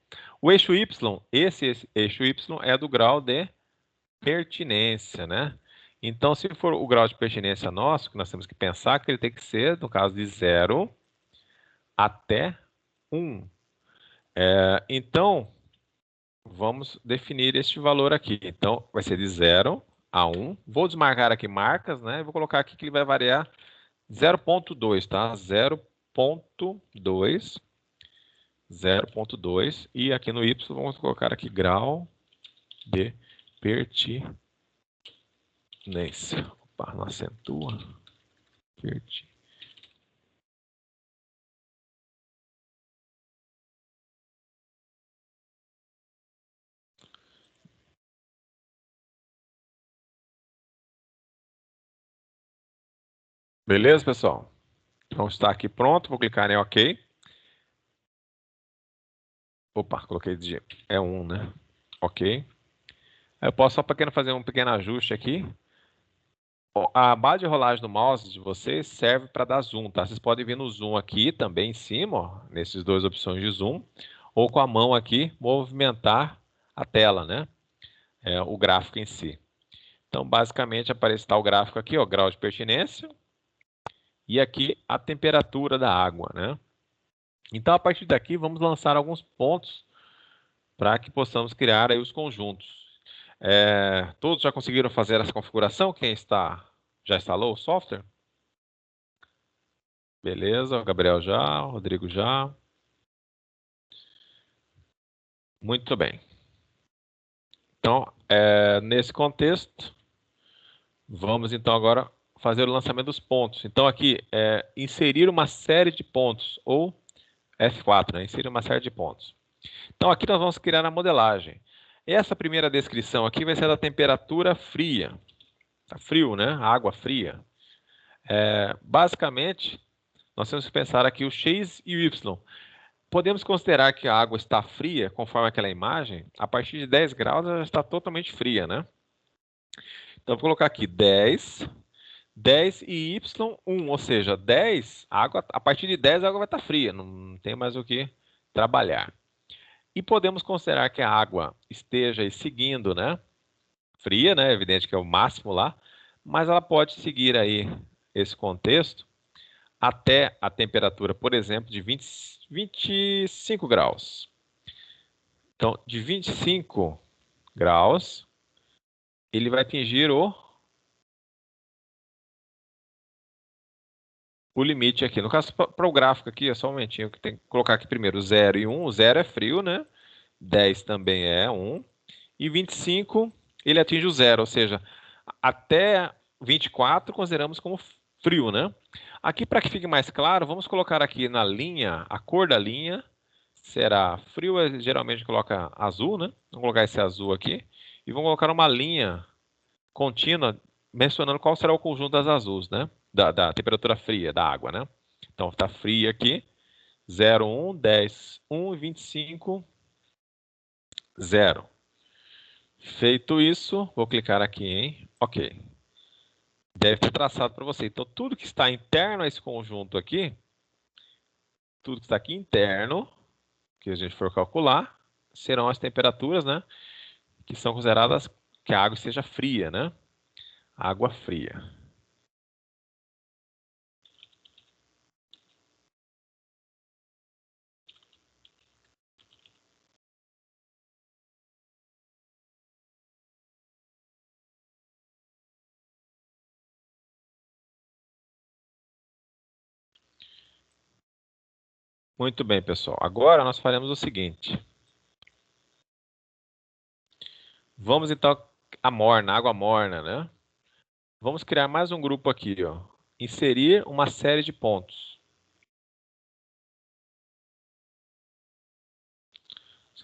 Speaker 1: O eixo Y, esse eixo Y é do grau de pertinência, né? Então, se for o grau de pertinência nosso, que nós temos que pensar que ele tem que ser, no caso, de 0 até 1. Então, vamos definir este valor aqui. Então, vai ser de 0 a 1. Vou desmarcar aqui marcas, né? Vou colocar aqui que ele vai variar 0,2, tá? 0,2. 0,2. E aqui no Y, vamos colocar aqui grau de pertinência. Opa, não acentua. Beleza, pessoal? Então está aqui pronto. Vou clicar em OK. Opa, coloquei de 1, né? OK. Eu posso só para fazer um pequeno ajuste aqui. A barra de rolagem do mouse de vocês serve para dar zoom, tá? Vocês podem vir no zoom aqui também em cima, ó, nesses dois opções de zoom, ou com a mão aqui movimentar a tela, né? O gráfico em si. Então, basicamente, aparece o gráfico aqui, ó, grau de pertinência, e aqui a temperatura da água, né? Então, a partir daqui, vamos lançar alguns pontos para que possamos criar aí os conjuntos. Todos já conseguiram fazer essa configuração? Quem já instalou o software? Beleza, o Gabriel já, o Rodrigo já. Muito bem. Então, nesse contexto, vamos então agora fazer o lançamento dos pontos. Então aqui, inserir uma série de pontos, ou F4, né? Inserir uma série de pontos. Então aqui nós vamos criar a modelagem. Essa primeira descrição aqui vai ser da temperatura fria. Tá frio, né? Água fria. Basicamente, nós temos que pensar aqui o X e o Y. Podemos considerar que a água está fria, conforme aquela imagem, a partir de 10 graus ela está totalmente fria, né? Então, vou colocar aqui 10 e Y1, ou seja, 10, a partir de 10 a água vai estar fria, não tem mais o que trabalhar. E podemos considerar que a água esteja aí seguindo, né? Fria, né? Evidente que é o máximo lá, mas ela pode seguir aí esse contexto até a temperatura, por exemplo, de 25 graus. Então, de 25 graus, ele vai atingir o limite aqui. No caso, para o gráfico aqui, é só um momentinho que tem que colocar aqui primeiro 0 e 1. O 0 é frio, né? 10 também é 1. E 25, ele atinge o 0, ou seja, até 24 consideramos como frio, né? Aqui, para que fique mais claro, vamos colocar aqui na linha, a cor da linha será frio, geralmente coloca azul, né? Vamos colocar esse azul aqui. E vamos colocar uma linha contínua mencionando qual será o conjunto das azuis, né? Da temperatura fria da água, né? Então, está fria aqui. 0, 1, 10, 1 e 25, 0. Feito isso, vou clicar aqui em OK. Deve ter traçado para você. Então, tudo que está interno a esse conjunto aqui, tudo que está aqui interno, que a gente for calcular, serão as temperaturas, né? Que são consideradas que a água esteja fria, né? Água fria. Muito bem, pessoal. Agora nós faremos o seguinte. Vamos então a morna, água morna, né? Vamos criar mais um grupo aqui, ó. Inserir uma série de pontos.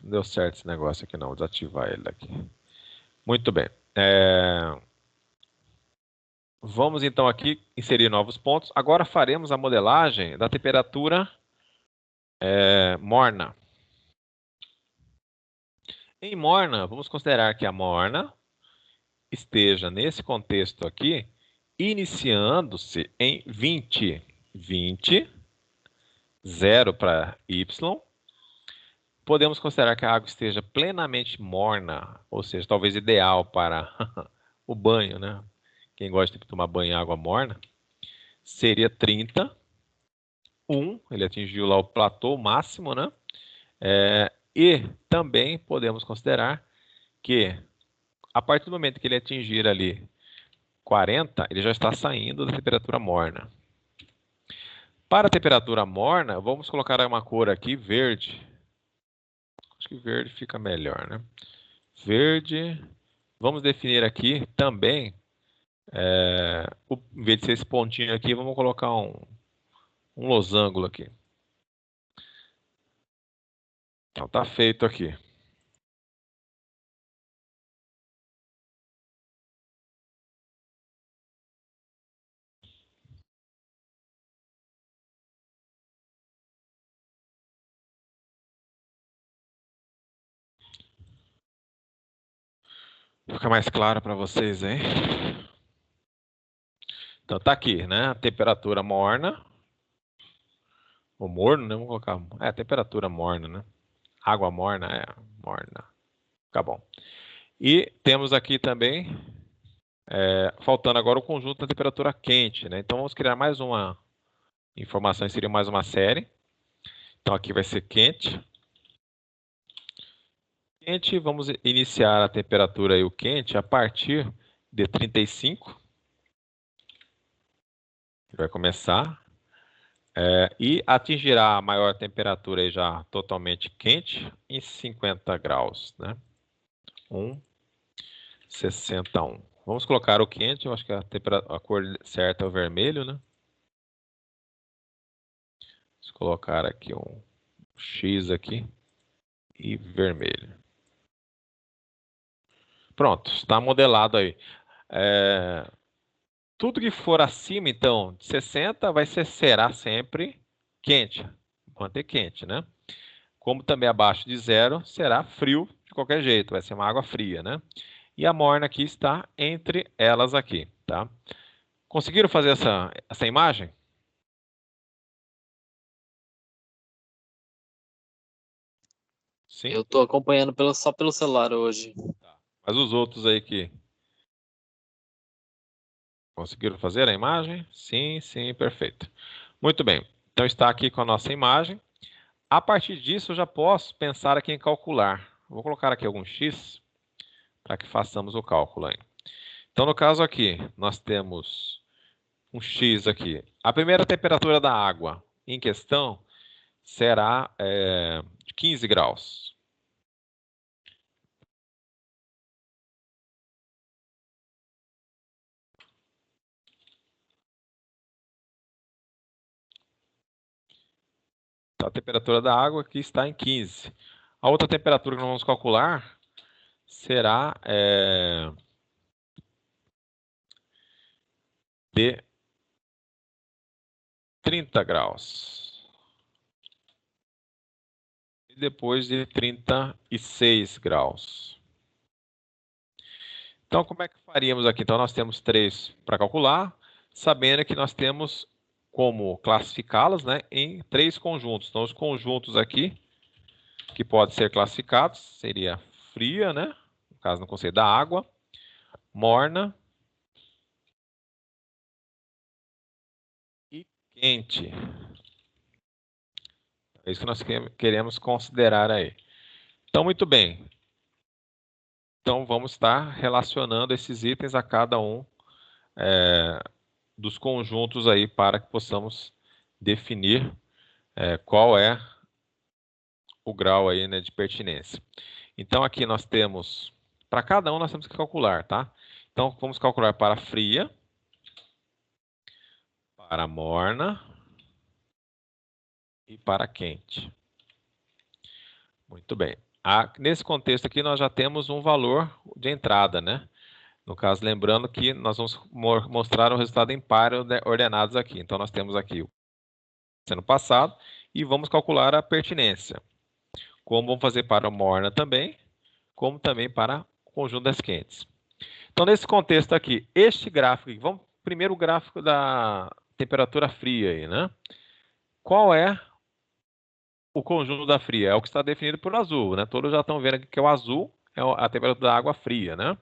Speaker 1: Não deu certo esse negócio aqui não, vou desativar ele aqui. Muito bem. Vamos então aqui inserir novos pontos. Agora faremos a modelagem da temperatura morna. Em morna, vamos considerar que a morna esteja nesse contexto aqui, iniciando-se em 20. 20, 0 para Y. Podemos considerar que a água esteja plenamente morna, ou seja, talvez ideal para o banho, né? Quem gosta de tomar banho em água morna, seria 30. 1, ele atingiu lá o platô máximo, né? E também podemos considerar que a partir do momento que ele atingir ali 40, ele já está saindo da temperatura morna. Para a temperatura morna, vamos colocar uma cor aqui, verde. Acho que verde fica melhor, né? verde. Vamos definir aqui também, em vez de ser esse pontinho aqui, vamos colocar um losango aqui. Então tá feito aqui. Fica mais claro para vocês aí. Então tá aqui, né? A temperatura morna. Ou morno, né? Vamos colocar. Temperatura morna, né? Água morna, morna. Tá bom. E temos aqui também, faltando agora o conjunto da temperatura quente, né? Então vamos criar mais uma informação, seria mais uma série. Então aqui vai ser quente. Quente, vamos iniciar a temperatura aí, o quente, a partir de 35. Vai começar. E atingirá a maior temperatura aí já totalmente quente em 50 graus, né? 61. Vamos colocar o quente, eu acho que a cor certa é o vermelho, né? Vamos colocar aqui um X aqui e vermelho. Pronto, está modelado aí. Tudo que for acima, então, de 60 será sempre quente. Manter quente, né? Como também abaixo de 0 será frio de qualquer jeito, vai ser uma água fria, né? E a morna aqui está entre elas aqui, tá? Conseguiram fazer essa imagem? Sim?
Speaker 2: Eu estou acompanhando só pelo celular hoje.
Speaker 1: Tá. Mas os outros aí que conseguiram fazer a imagem? Sim, sim, perfeito. Muito bem. Então está aqui com a nossa imagem. A partir disso eu já posso pensar aqui em calcular. Vou colocar aqui algum X para que façamos o cálculo aí. Então no caso aqui, nós temos um X aqui. A primeira temperatura da água em questão será de 15 graus. Então, a temperatura da água aqui está em 15. A outra temperatura que nós vamos calcular será de 30 graus. E depois de 36 graus. Então, como é que faríamos aqui? Então, nós temos 3 para calcular, sabendo que nós temos como classificá-las, né, em 3 conjuntos. Então, os conjuntos aqui, que podem ser classificados, seria fria, né, no caso, no conceito da água, morna e quente. É isso que nós queremos considerar aí. Então, muito bem. Então, vamos estar relacionando esses itens a cada um dos conjuntos aí para que possamos definir qual é o grau aí, né, de pertinência. Então, aqui nós temos, para cada um nós temos que calcular, tá? Então, vamos calcular para fria, para morna e para quente. Muito bem. Nesse contexto aqui, nós já temos um valor de entrada, né? No caso, lembrando que nós vamos mostrar o resultado em pares ordenados aqui. Então, nós temos aqui o sendo passado e vamos calcular a pertinência. Como vamos fazer para a morna também, como também para o conjunto das quentes. Então, nesse contexto aqui, este gráfico aqui, vamos primeiro o gráfico da temperatura fria aí, né? Qual é o conjunto da fria? É o que está definido por azul, né? Todos já estão vendo aqui que o azul é a temperatura da água fria, né?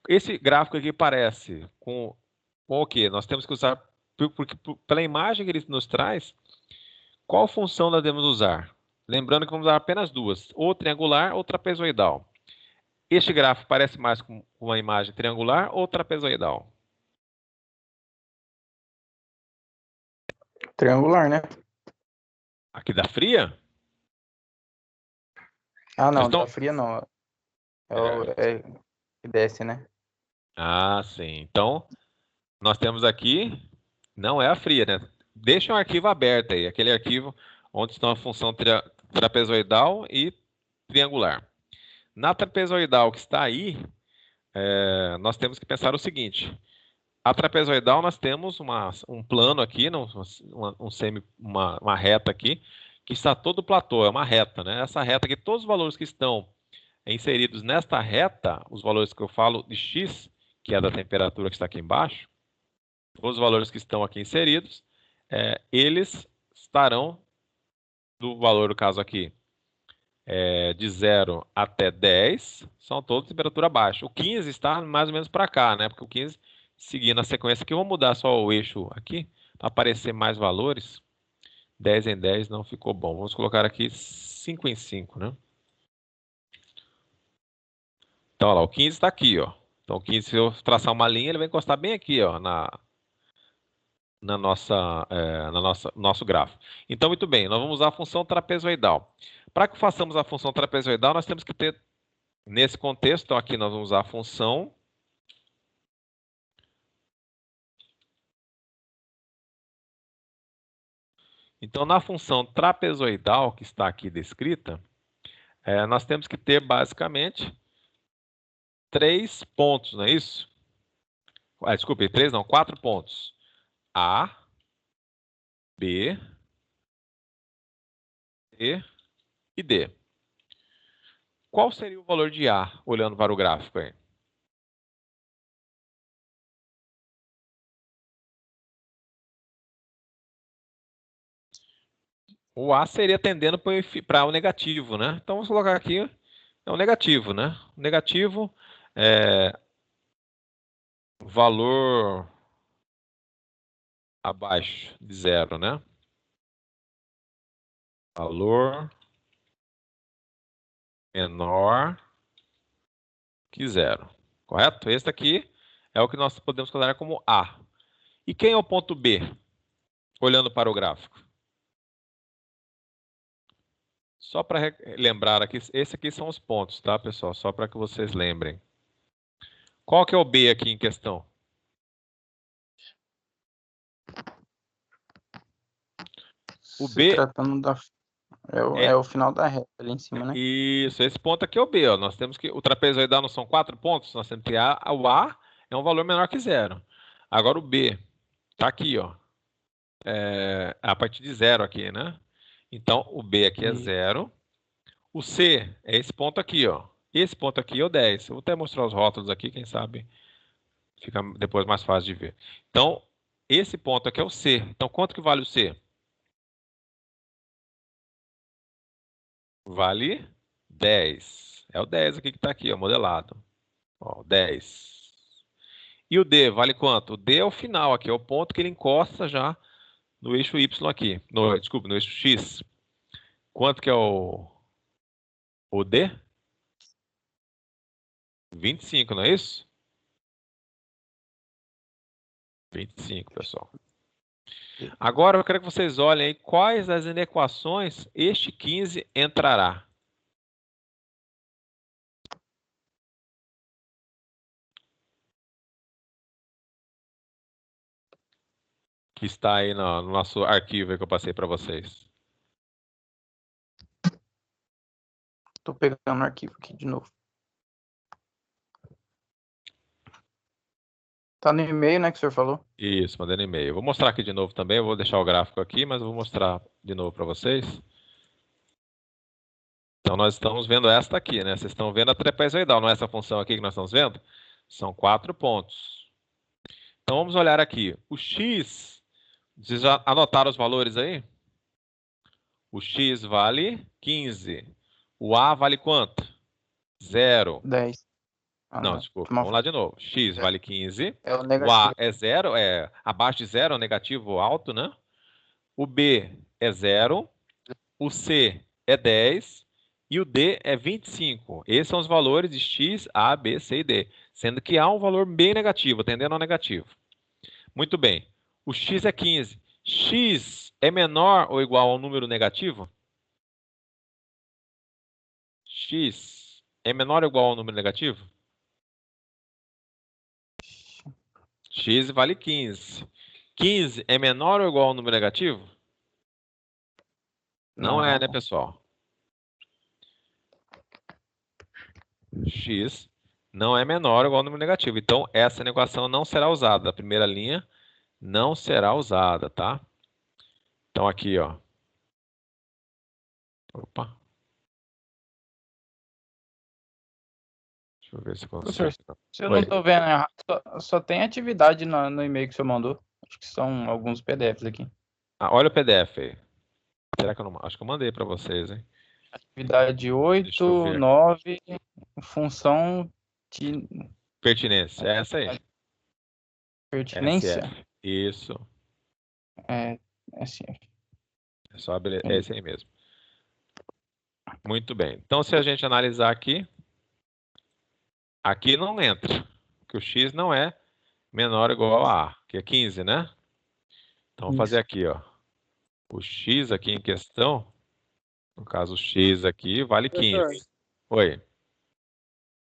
Speaker 1: Esse gráfico aqui parece com o quê? Nós temos que usar, porque pela imagem que ele nos traz, qual função nós devemos usar? Lembrando que vamos usar apenas duas, ou triangular ou trapezoidal. Este gráfico parece mais com uma imagem triangular ou trapezoidal?
Speaker 3: Triangular, né?
Speaker 1: Aqui da fria?
Speaker 3: Ah, não,
Speaker 1: Estão...
Speaker 3: da fria não. Que desce, né?
Speaker 1: Ah, sim. Então, nós temos aqui, não é a fria, né? Deixa um arquivo aberto aí, aquele arquivo onde estão a função trapezoidal e triangular. Na trapezoidal que está aí, nós temos que pensar o seguinte. A trapezoidal nós temos um plano aqui, uma reta aqui, que está todo o platô, é uma reta, né? Essa reta aqui, todos os valores que estão inseridos nesta reta, os valores que eu falo de x, que é da temperatura que está aqui embaixo, os valores que estão aqui inseridos, eles estarão do valor, no caso aqui, de 0 até 10, são todos temperatura baixa. O 15 está mais ou menos para cá, né? Porque o 15, seguindo a sequência aqui, eu vou mudar só o eixo aqui, para aparecer mais valores. 10 em 10 não ficou bom. Vamos colocar aqui 5 em 5, né? Então, olha lá, o 15 está aqui, ó. Então, o 15, se eu traçar uma linha, ele vai encostar bem aqui, ó, nosso gráfico. Então, muito bem, nós vamos usar a função trapezoidal. Para que façamos a função trapezoidal, nós temos que ter, nesse contexto, então aqui nós vamos usar a função Então, na função trapezoidal que está aqui descrita, nós temos que ter basicamente 3 pontos, não é isso? Desculpe, 3 não, 4 pontos. A, B, C e D. Qual seria o valor de A, olhando para o gráfico aí? O A seria tendendo para o negativo, né? Então, vamos colocar aqui, é o negativo, né? O negativo é valor abaixo de 0, né? Valor menor que 0. Correto? Esse aqui é o que nós podemos considerar como A. E quem é o ponto B? Olhando para o gráfico. Só para lembrar aqui, esse aqui são os pontos, tá, pessoal? Só para que vocês lembrem. Qual que é o B aqui em questão? O
Speaker 3: Se
Speaker 1: B
Speaker 3: tratando da... É o final da reta ali em cima, né?
Speaker 1: Isso, esse ponto aqui é o B. Ó. Nós temos que o trapezoidal não são 4 pontos, nós temos que o A é um valor menor que 0. Agora o B está aqui, ó. A partir de 0 aqui, né? Então o B aqui é 0. O C é esse ponto aqui, ó. Esse ponto aqui é o 10. Eu vou até mostrar os rótulos aqui, quem sabe fica depois mais fácil de ver. Então, esse ponto aqui é o C. Então, quanto que vale o C? Vale 10. É o 10 aqui que está aqui, ó, modelado. Ó, 10. E o D vale quanto? O D é o final aqui, é o ponto que ele encosta já no eixo Y aqui. Desculpa, no eixo X. Quanto que é o D? 25, não é isso? 25, pessoal. Agora eu quero que vocês olhem aí quais as inequações este 15 entrará. Que está aí no nosso arquivo que eu passei para vocês.
Speaker 3: Tô pegando o arquivo aqui de novo. Tá no e-mail, né, que o senhor falou?
Speaker 1: Isso, mandando e-mail. Eu vou mostrar aqui de novo também. Eu vou deixar o gráfico aqui, mas eu vou mostrar de novo para vocês. Então, nós estamos vendo esta aqui, né? Vocês estão vendo a trapezoidal, não é essa função aqui que nós estamos vendo? São 4 pontos. Então, vamos olhar aqui. O x, vocês já anotaram os valores aí? O x vale 15. O A vale quanto? 0.
Speaker 3: 10.
Speaker 1: Não, desculpa. Vamos lá de novo. X vale 15.
Speaker 3: É o
Speaker 1: O
Speaker 3: negativo.
Speaker 1: A é 0, abaixo de 0, é o negativo alto, né? O B é 0. O C é 10. E o D é 25. Esses são os valores de X, A, B, C e D. Sendo que há um valor bem negativo, tendendo ao negativo. Muito bem. O X é 15. X é menor ou igual ao número negativo? X é menor ou igual ao número negativo? X vale 15. 15 é menor ou igual ao número negativo? Não é, né, pessoal? X não é menor ou igual ao número negativo. Então, essa equação não será usada. A primeira linha não será usada, tá? Então, aqui, ó. Opa. Deixa eu ver se eu consigo.
Speaker 3: Professor, se eu não estou vendo errado, só tem atividade no e-mail que você mandou. Acho que são alguns PDFs aqui.
Speaker 1: Ah, olha o PDF aí. Será que eu não... Acho que eu mandei para vocês, hein?
Speaker 3: Atividade 8, 9, função de...
Speaker 1: Pertinência, é essa aí.
Speaker 3: Pertinência?
Speaker 1: SF. Isso.
Speaker 3: É, SF.
Speaker 1: É só é esse aí mesmo. Muito bem. Então, se a gente analisar aqui, aqui não entra, porque o x não é menor ou igual a A, que é 15, né? Então, vamos fazer aqui, ó. O x aqui em questão, no caso o x aqui, vale 15.
Speaker 2: Professor,
Speaker 1: Oi.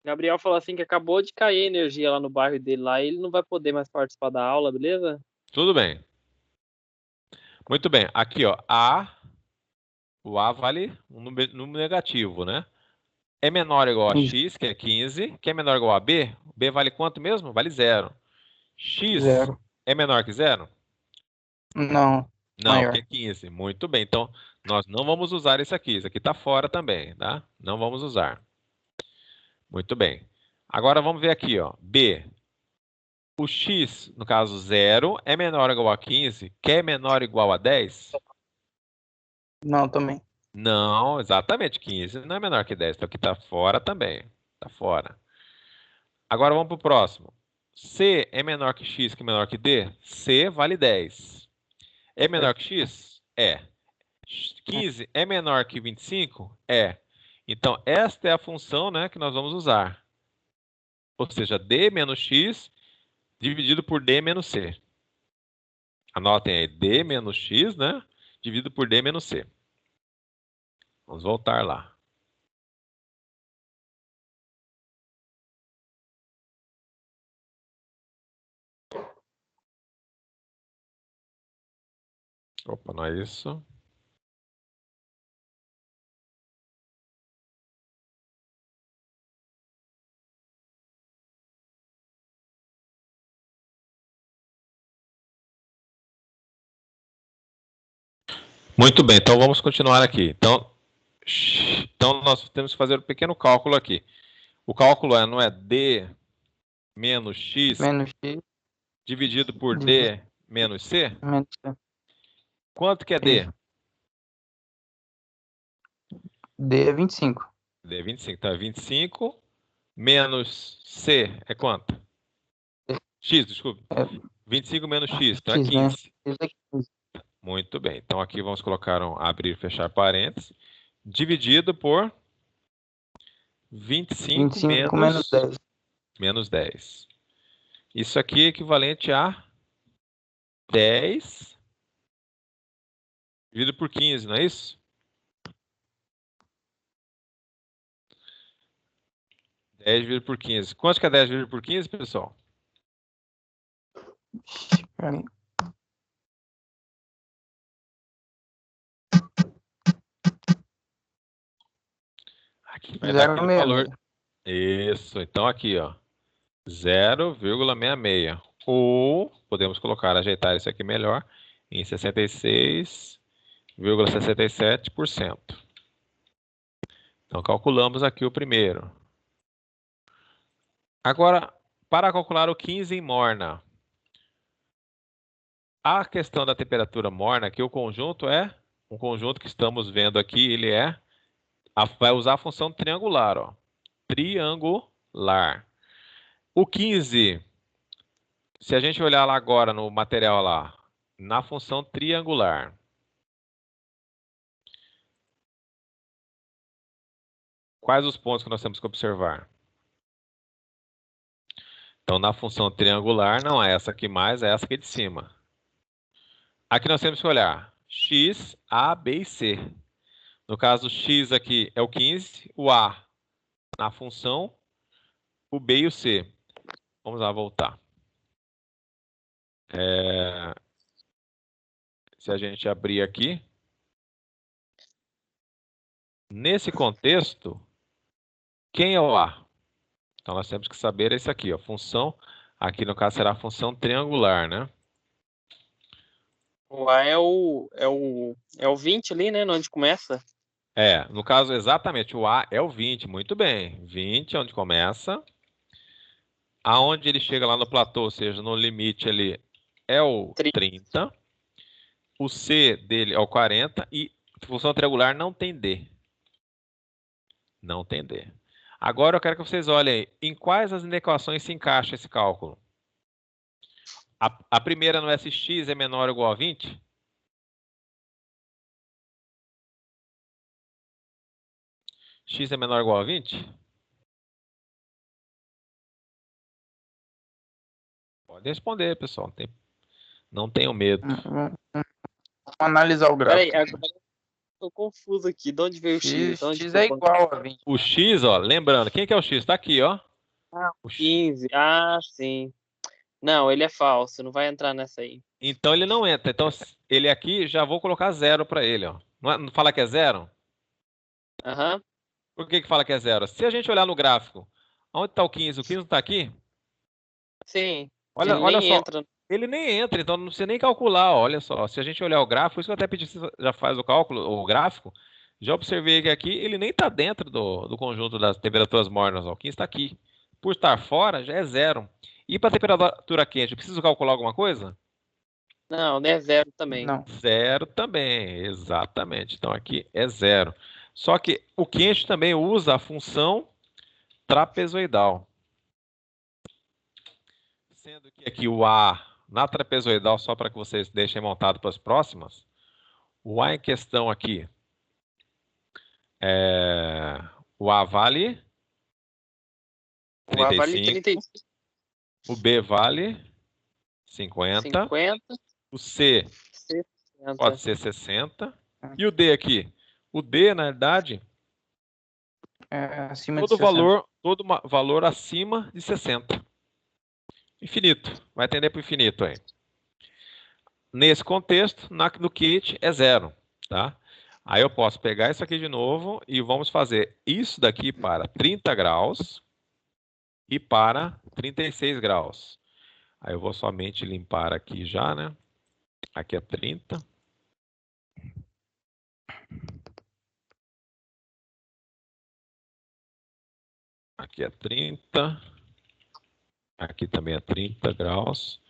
Speaker 2: Gabriel falou assim que acabou de cair a energia lá no bairro dele lá e ele não vai poder mais participar da aula, beleza?
Speaker 1: Tudo bem. Muito bem. Aqui, ó, o A vale um número negativo, né? É menor ou igual a x, que é 15, que é menor ou igual a b. B vale quanto mesmo? Vale 0. X
Speaker 3: 0.
Speaker 1: é menor que 0?
Speaker 3: Não.
Speaker 1: Não,
Speaker 3: Maior.
Speaker 1: porque é 15. Muito bem. Então, nós não vamos usar isso aqui. Isso aqui está fora também, tá? Não vamos usar. Muito bem. Agora vamos ver aqui, ó. B. O x, no caso 0, é menor ou igual a 15, que é menor ou igual a 10?
Speaker 3: Não, também.
Speaker 1: Não, exatamente. 15 não é menor que 10. Então aqui está fora também. Está fora. Agora vamos para o próximo. C é menor que x, que é menor que d? C vale 10. É menor que x? É. 15 é menor que 25? É. Então, esta é a função, né, que nós vamos usar. Ou seja, d menos x dividido por d menos c. Anotem aí, d menos x, né, dividido por d menos c. Vamos voltar lá. Opa, não é isso. Muito bem, então vamos continuar aqui. Então nós temos que fazer um pequeno cálculo aqui. O cálculo não é d menos x dividido por d menos c?
Speaker 3: Menos C.
Speaker 1: Quanto que é d?
Speaker 3: D é 25.
Speaker 1: D é 25. Então é 25 menos c é quanto? X, desculpa. 25 menos x, então é 15.
Speaker 3: Né? É 15.
Speaker 1: Muito bem. Então aqui vamos colocar abrir e fechar parênteses. Dividido por 25
Speaker 3: menos 10.
Speaker 1: Menos 10. Isso aqui é equivalente a 10 dividido por 15, não é isso? 10 dividido por 15. Quanto que é 10 dividido por 15, pessoal?
Speaker 3: Peraí.
Speaker 1: Aqui vai dar aquele valor. Isso. Então aqui, ó. 0,66. Ou podemos colocar, ajeitar isso aqui melhor, em 66,67%. Então calculamos aqui o primeiro. Agora, para calcular o 15 em morna. A questão da temperatura morna, aqui o conjunto é um conjunto que estamos vendo aqui, ele vai usar a função triangular, ó. Triangular. O 15, se a gente olhar lá agora no material lá, na função triangular. Quais os pontos que nós temos que observar? Então, na função triangular, não é essa aqui mais, é essa aqui de cima. Aqui nós temos que olhar x, a, b e c. No caso, x aqui é o 15, o a na função o B e o C. Vamos lá, voltar. Se a gente abrir aqui, nesse contexto, quem é o A? Então, nós temos que saber isso aqui, ó, função, aqui no caso será a função triangular, né?
Speaker 2: O A é o 20 ali, né? Onde começa.
Speaker 1: No caso, exatamente, o A é o 20, muito bem. 20 é onde começa. Aonde ele chega lá no platô, ou seja, no limite ali, é o 30. O C dele é o 40 e função triangular não tem D. Não tem D. Agora eu quero que vocês olhem em quais as inequações se encaixa esse cálculo. A primeira no SX é menor ou igual a 20? X é menor ou igual a 20? Pode responder, pessoal. Não tenham medo.
Speaker 3: Vamos analisar o gráfico.
Speaker 2: Peraí, agora tô confuso aqui. De onde veio o X?
Speaker 3: X é igual a 20.
Speaker 1: O X, ó, lembrando, quem que é o X? Tá aqui, ó.
Speaker 2: O 15. Ah, sim. Não, ele é falso. Não vai entrar nessa aí.
Speaker 1: Então ele não entra. Então ele aqui, já vou colocar 0 para ele, ó. Não fala que é 0?
Speaker 2: Aham.
Speaker 1: Por que fala que é 0? Se a gente olhar no gráfico, onde está o 15? O 15 não está aqui?
Speaker 2: Sim.
Speaker 1: Olha só.
Speaker 2: Entra.
Speaker 1: Ele nem entra, então não precisa nem calcular. Olha só, se a gente olhar o gráfico, por isso que eu até pedi se você já faz o cálculo, o gráfico. Já observei que aqui ele nem está dentro do conjunto das temperaturas mornas. Ó. O 15 está aqui. Por estar fora, já é 0. E para temperatura quente, eu preciso calcular alguma coisa?
Speaker 2: Não, é 0 também.
Speaker 3: Não.
Speaker 1: 0 também, exatamente. Então aqui é 0. Só que o quente também usa a função trapezoidal. Sendo que aqui o A na trapezoidal, só para que vocês deixem montado para as próximas, o A em questão aqui, o A vale 35,
Speaker 2: O A vale 35.
Speaker 1: O B vale 50, o C
Speaker 2: 60.
Speaker 1: pode ser 60, e o D aqui? O D, na verdade,
Speaker 3: acima
Speaker 1: todo
Speaker 3: de 60.
Speaker 1: valor acima de 60. Infinito. Vai tender para o infinito aí. Nesse contexto, no kit é 0. Tá? Aí eu posso pegar isso aqui de novo e vamos fazer isso daqui para 30 graus e para 36 graus. Aí eu vou somente limpar aqui já, né? Aqui é 30. Aqui é 30. Aqui também é 30 graus.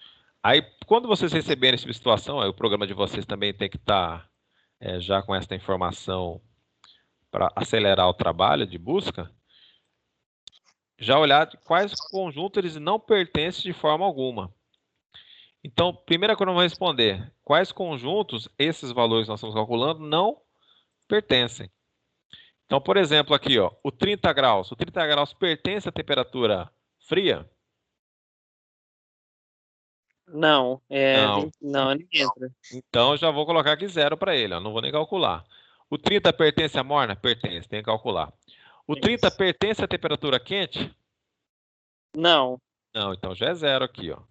Speaker 1: Aí, quando vocês receberem essa situação, aí o programa de vocês também tem que estar já com essa informação para acelerar o trabalho de busca. Já olhar de quais conjuntos eles não pertencem de forma alguma. Então, primeira coisa que eu vou responder, quais conjuntos esses valores que nós estamos calculando não pertencem. Então, por exemplo, aqui, ó, o 30 graus. O 30 graus pertence à temperatura fria?
Speaker 2: Não,
Speaker 1: Não.
Speaker 2: 20, não, ele entra.
Speaker 1: Então, eu já vou colocar aqui 0 para ele, ó, não vou nem calcular. O 30 pertence à morna? Pertence, tem que calcular. O 30 pertence à temperatura quente?
Speaker 2: Não.
Speaker 1: Não, então já é 0 aqui, ó.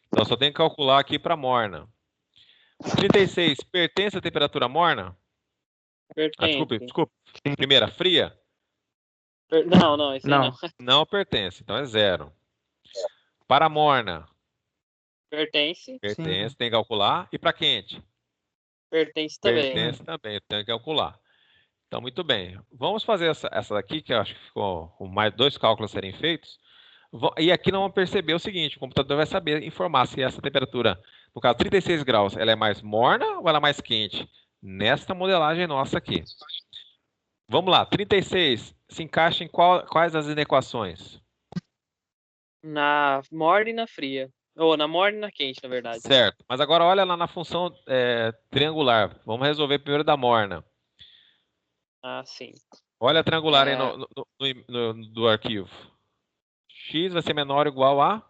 Speaker 1: Então, só tem que calcular aqui para morna. O 36 pertence à temperatura morna?
Speaker 2: Pertence.
Speaker 1: Desculpe. Primeira, fria?
Speaker 2: Não, esse aí não.
Speaker 1: Não pertence, então é 0. Para a morna?
Speaker 2: Pertence.
Speaker 1: Pertence, tem que calcular. E para quente?
Speaker 2: Pertence também.
Speaker 1: Pertence também, tem que calcular. Então, muito bem. Vamos fazer essa daqui, que eu acho que ficou com mais 2 cálculos a serem feitos. E aqui nós vamos perceber o seguinte, o computador vai saber informar se essa temperatura, no caso 36 graus, ela é mais morna ou ela é mais quente? Nesta modelagem nossa aqui. Vamos lá, 36 se encaixa em quais as inequações?
Speaker 2: Na morna e na fria. Ou na morna e na quente, na verdade.
Speaker 1: Certo, mas agora olha lá na função triangular. Vamos resolver primeiro da morna.
Speaker 2: Ah, sim.
Speaker 1: Olha a triangular aí do arquivo. X vai ser menor ou igual a?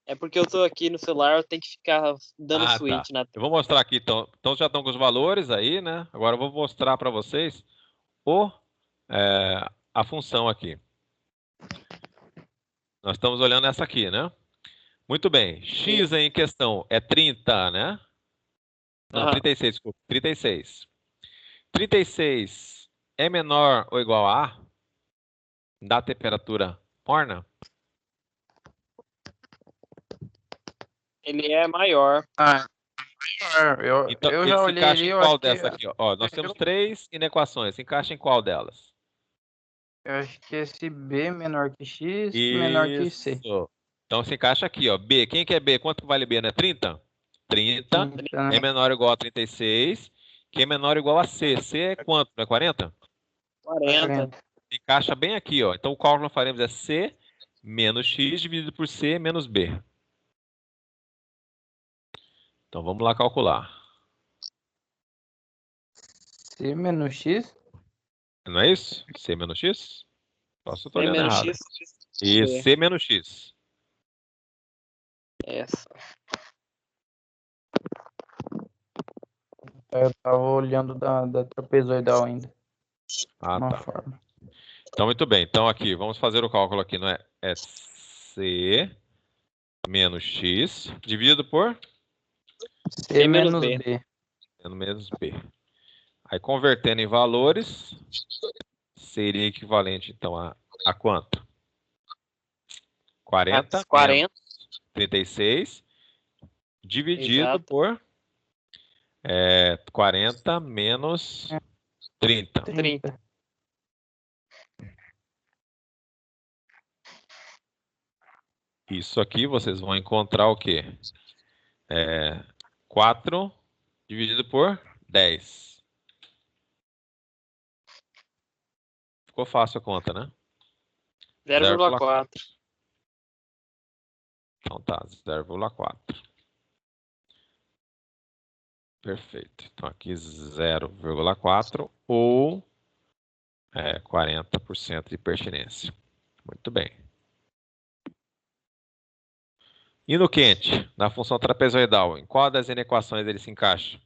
Speaker 2: É porque eu tô aqui no celular, eu tenho que ficar dando switch
Speaker 1: Tá.
Speaker 2: na
Speaker 1: Eu vou mostrar aqui, então já estão com os valores aí, né? Agora eu vou mostrar para vocês o a função aqui. Nós estamos olhando essa aqui, né? Muito bem. X em questão é 30, né? Não, 36, desculpa. 36. 36 é menor ou igual a A da temperatura morna?
Speaker 2: Ele é maior.
Speaker 1: Então,
Speaker 3: eu
Speaker 1: ele
Speaker 3: já
Speaker 1: se
Speaker 3: olhei
Speaker 1: encaixa
Speaker 3: ali,
Speaker 1: em
Speaker 3: eu
Speaker 1: qual
Speaker 3: acho que
Speaker 1: dessa aqui? Ó, nós temos 3 inequações. Se encaixa em qual delas?
Speaker 3: eu acho que esse B menor que X, menor que C.
Speaker 1: Isso. Então se encaixa aqui, ó. B. Quem que é B? Quanto vale B, né? 30? 30 é menor ou igual a 36. Que é menor ou igual a C. C é quanto? Não é 40?
Speaker 2: 40.
Speaker 1: Se encaixa bem aqui, ó. Então o cálculo que nós faremos é C menos X dividido por C menos B. Então vamos lá calcular.
Speaker 3: C menos X?
Speaker 1: Não é isso? C menos X? Posso estar
Speaker 2: C
Speaker 1: olhando
Speaker 2: menos
Speaker 1: errado.
Speaker 2: X.
Speaker 1: E C menos X.
Speaker 2: Essa.
Speaker 3: Eu tava olhando da trapezoidal ainda.
Speaker 1: Ah,
Speaker 3: Uma
Speaker 1: tá.
Speaker 3: forma.
Speaker 1: Então, muito bem. Então, aqui, vamos fazer o cálculo aqui, não é? É C menos X dividido por
Speaker 3: C menos B.
Speaker 1: menos B. Aí, convertendo em valores, seria equivalente, então, a quanto? 40 menos 36 dividido
Speaker 2: Exato.
Speaker 1: por 40 menos 30.
Speaker 2: 30.
Speaker 1: Isso aqui vocês vão encontrar o quê? 4 dividido por 10. Ficou fácil a conta, né?
Speaker 2: 0,4.
Speaker 1: Então tá, 0,4. Perfeito. Então aqui 0,4 ou 40% de pertinência. Muito bem. E no quente, na função trapezoidal, em qual das inequações ele se encaixa?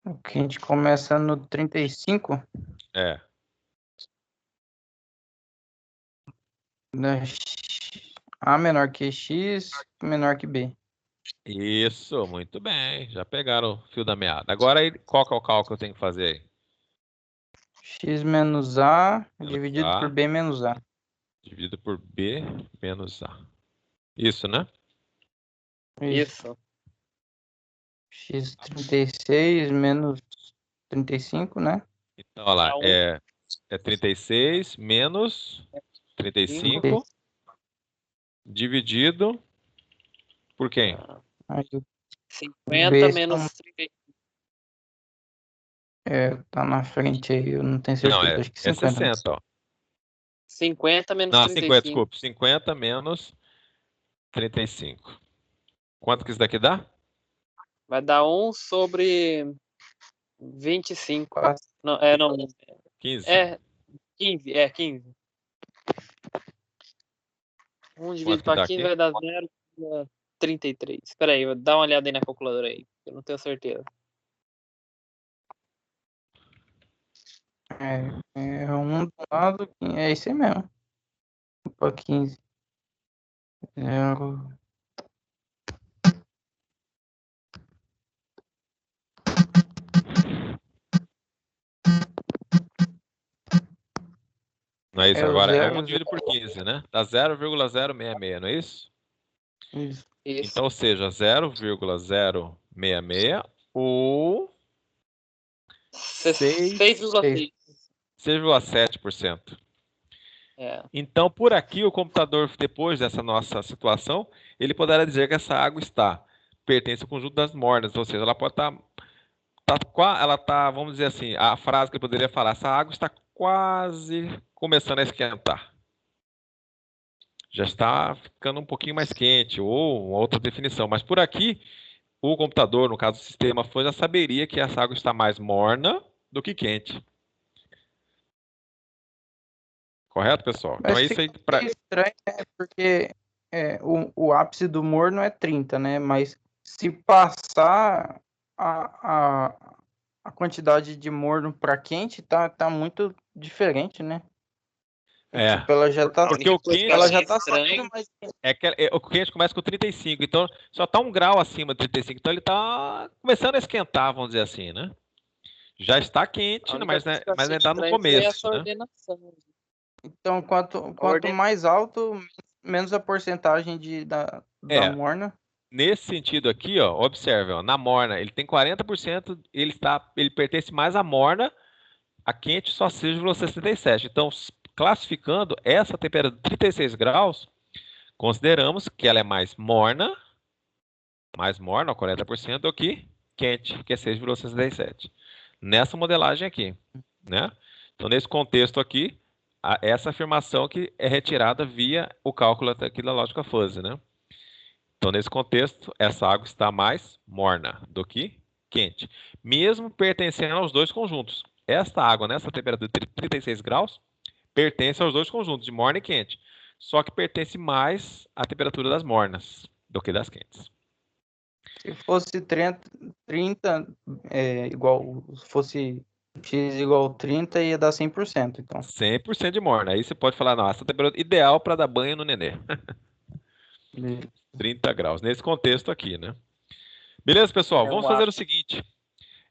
Speaker 3: O quente começa no 35.
Speaker 1: É.
Speaker 3: A menor que X, menor que B.
Speaker 1: Isso, muito bem. Já pegaram o fio da meada. Agora, qual que é o cálculo que eu tenho que fazer aí?
Speaker 3: X menos A
Speaker 1: Menos
Speaker 3: dividido
Speaker 1: A.
Speaker 3: por B menos A.
Speaker 1: Dividido por B menos A. Isso, né?
Speaker 2: Isso.
Speaker 3: X 36 menos 35, né?
Speaker 1: Então, olha lá,
Speaker 2: Dá um.
Speaker 1: é 36 menos 35 dividido por quem?
Speaker 3: Aí,
Speaker 2: 50
Speaker 3: B
Speaker 2: menos 35.
Speaker 3: tá na frente aí, eu não tenho
Speaker 1: Não,
Speaker 3: certeza. Acho que 50.
Speaker 1: 60, ó.
Speaker 2: 50 menos
Speaker 1: Não, 50,
Speaker 2: 35.
Speaker 1: desculpa. 50 menos 35. Quanto que isso daqui dá?
Speaker 2: Vai dar 1 sobre 25.
Speaker 3: Quase.
Speaker 2: Não,
Speaker 1: 15.
Speaker 2: é 15. É 15. 1 dividido
Speaker 1: Quanto que dá
Speaker 2: para 15
Speaker 1: aqui?
Speaker 2: vai dar 0,33. Espera aí, dá uma olhada aí na calculadora aí. Eu não tenho certeza.
Speaker 3: É um do lado, é isso aí mesmo. Para 15. Zero.
Speaker 1: Não é isso?
Speaker 3: É o
Speaker 1: Agora é 1
Speaker 3: zero,
Speaker 1: dividido por 15, né? Dá 0,066, não é isso?
Speaker 3: isso.
Speaker 1: Então, ou seja, 0,066 ou
Speaker 2: 6,6.
Speaker 1: 6,7%.
Speaker 2: É.
Speaker 1: Então, por aqui, o computador, depois dessa nossa situação, ele poderá dizer que essa água pertence ao conjunto das mornas, ou seja, ela pode estar, vamos dizer assim, a frase que ele poderia falar, essa água está quase começando a esquentar. Já está ficando um pouquinho mais quente, ou uma outra definição. Mas por aqui, o computador, no caso o sistema, já saberia que essa água está mais morna do que quente. Correto, pessoal? Então
Speaker 3: Mas
Speaker 1: é isso aí.
Speaker 3: fica estranho, né? Porque o ápice do morno é 30, né? Mas se passar a quantidade de morno para quente tá muito diferente, né?
Speaker 1: É.
Speaker 3: Tipo, ela já tá,
Speaker 1: Porque o quente,
Speaker 3: ela já tá
Speaker 2: estranho.
Speaker 3: saindo mais.
Speaker 1: o quente começa com 35, então só tá 1 grau acima de 35, então ele tá começando a esquentar, vamos dizer assim, né? Já está quente,
Speaker 2: A
Speaker 1: né,
Speaker 2: única
Speaker 1: mas,
Speaker 2: coisa que eu
Speaker 1: mas
Speaker 2: achei
Speaker 1: ainda tá no
Speaker 2: estranho foi
Speaker 1: começo,
Speaker 2: essa
Speaker 1: né?
Speaker 2: ordenação.
Speaker 3: Então, quanto
Speaker 2: Ordem-
Speaker 3: mais alto, menos a porcentagem da
Speaker 1: É.
Speaker 3: morna.
Speaker 1: Nesse sentido aqui, ó, observe, ó, na morna, ele tem 40%, ele pertence mais à morna, a quente só 6,67. Então, classificando essa temperatura de 36 graus, consideramos que ela é mais morna, ó, 40%, do que quente, que é 6,67. Nessa modelagem aqui, né? Então, nesse contexto aqui, essa afirmação que é retirada via o cálculo aqui da lógica fuzzy, né? Então, nesse contexto, essa água está mais morna do que quente, mesmo pertencendo aos dois conjuntos. Esta água, nessa temperatura de 36 graus, pertence aos dois conjuntos, de morna e quente. Só que pertence mais à temperatura das mornas do que das quentes.
Speaker 3: Se fosse 30 igual, se fosse x igual 30, ia dar 100%, então.
Speaker 1: 100% de morna. Aí você pode falar, não, essa temperatura ideal para dar banho no nenê. 30 graus. Nesse contexto aqui, né? Beleza, pessoal? Vamos fazer o seguinte.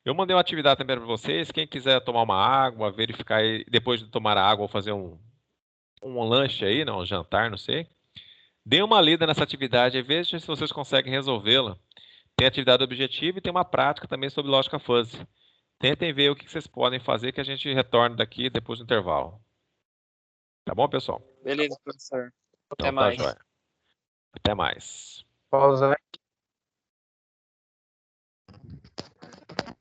Speaker 1: Eu mandei uma atividade também para vocês. Quem quiser tomar uma água, verificar aí, depois de tomar a água, ou fazer um lanche aí, não, um jantar, não sei. Dê uma lida nessa atividade e veja se vocês conseguem resolvê-la. Tem atividade objetiva e tem uma prática também sobre lógica fuzzy. Tentem ver o que vocês podem fazer que a gente retorne daqui depois do intervalo. Tá bom, pessoal?
Speaker 2: Beleza, professor. Até
Speaker 1: Então tá
Speaker 2: mais.
Speaker 1: jóia. Até mais.
Speaker 3: Pausa, né?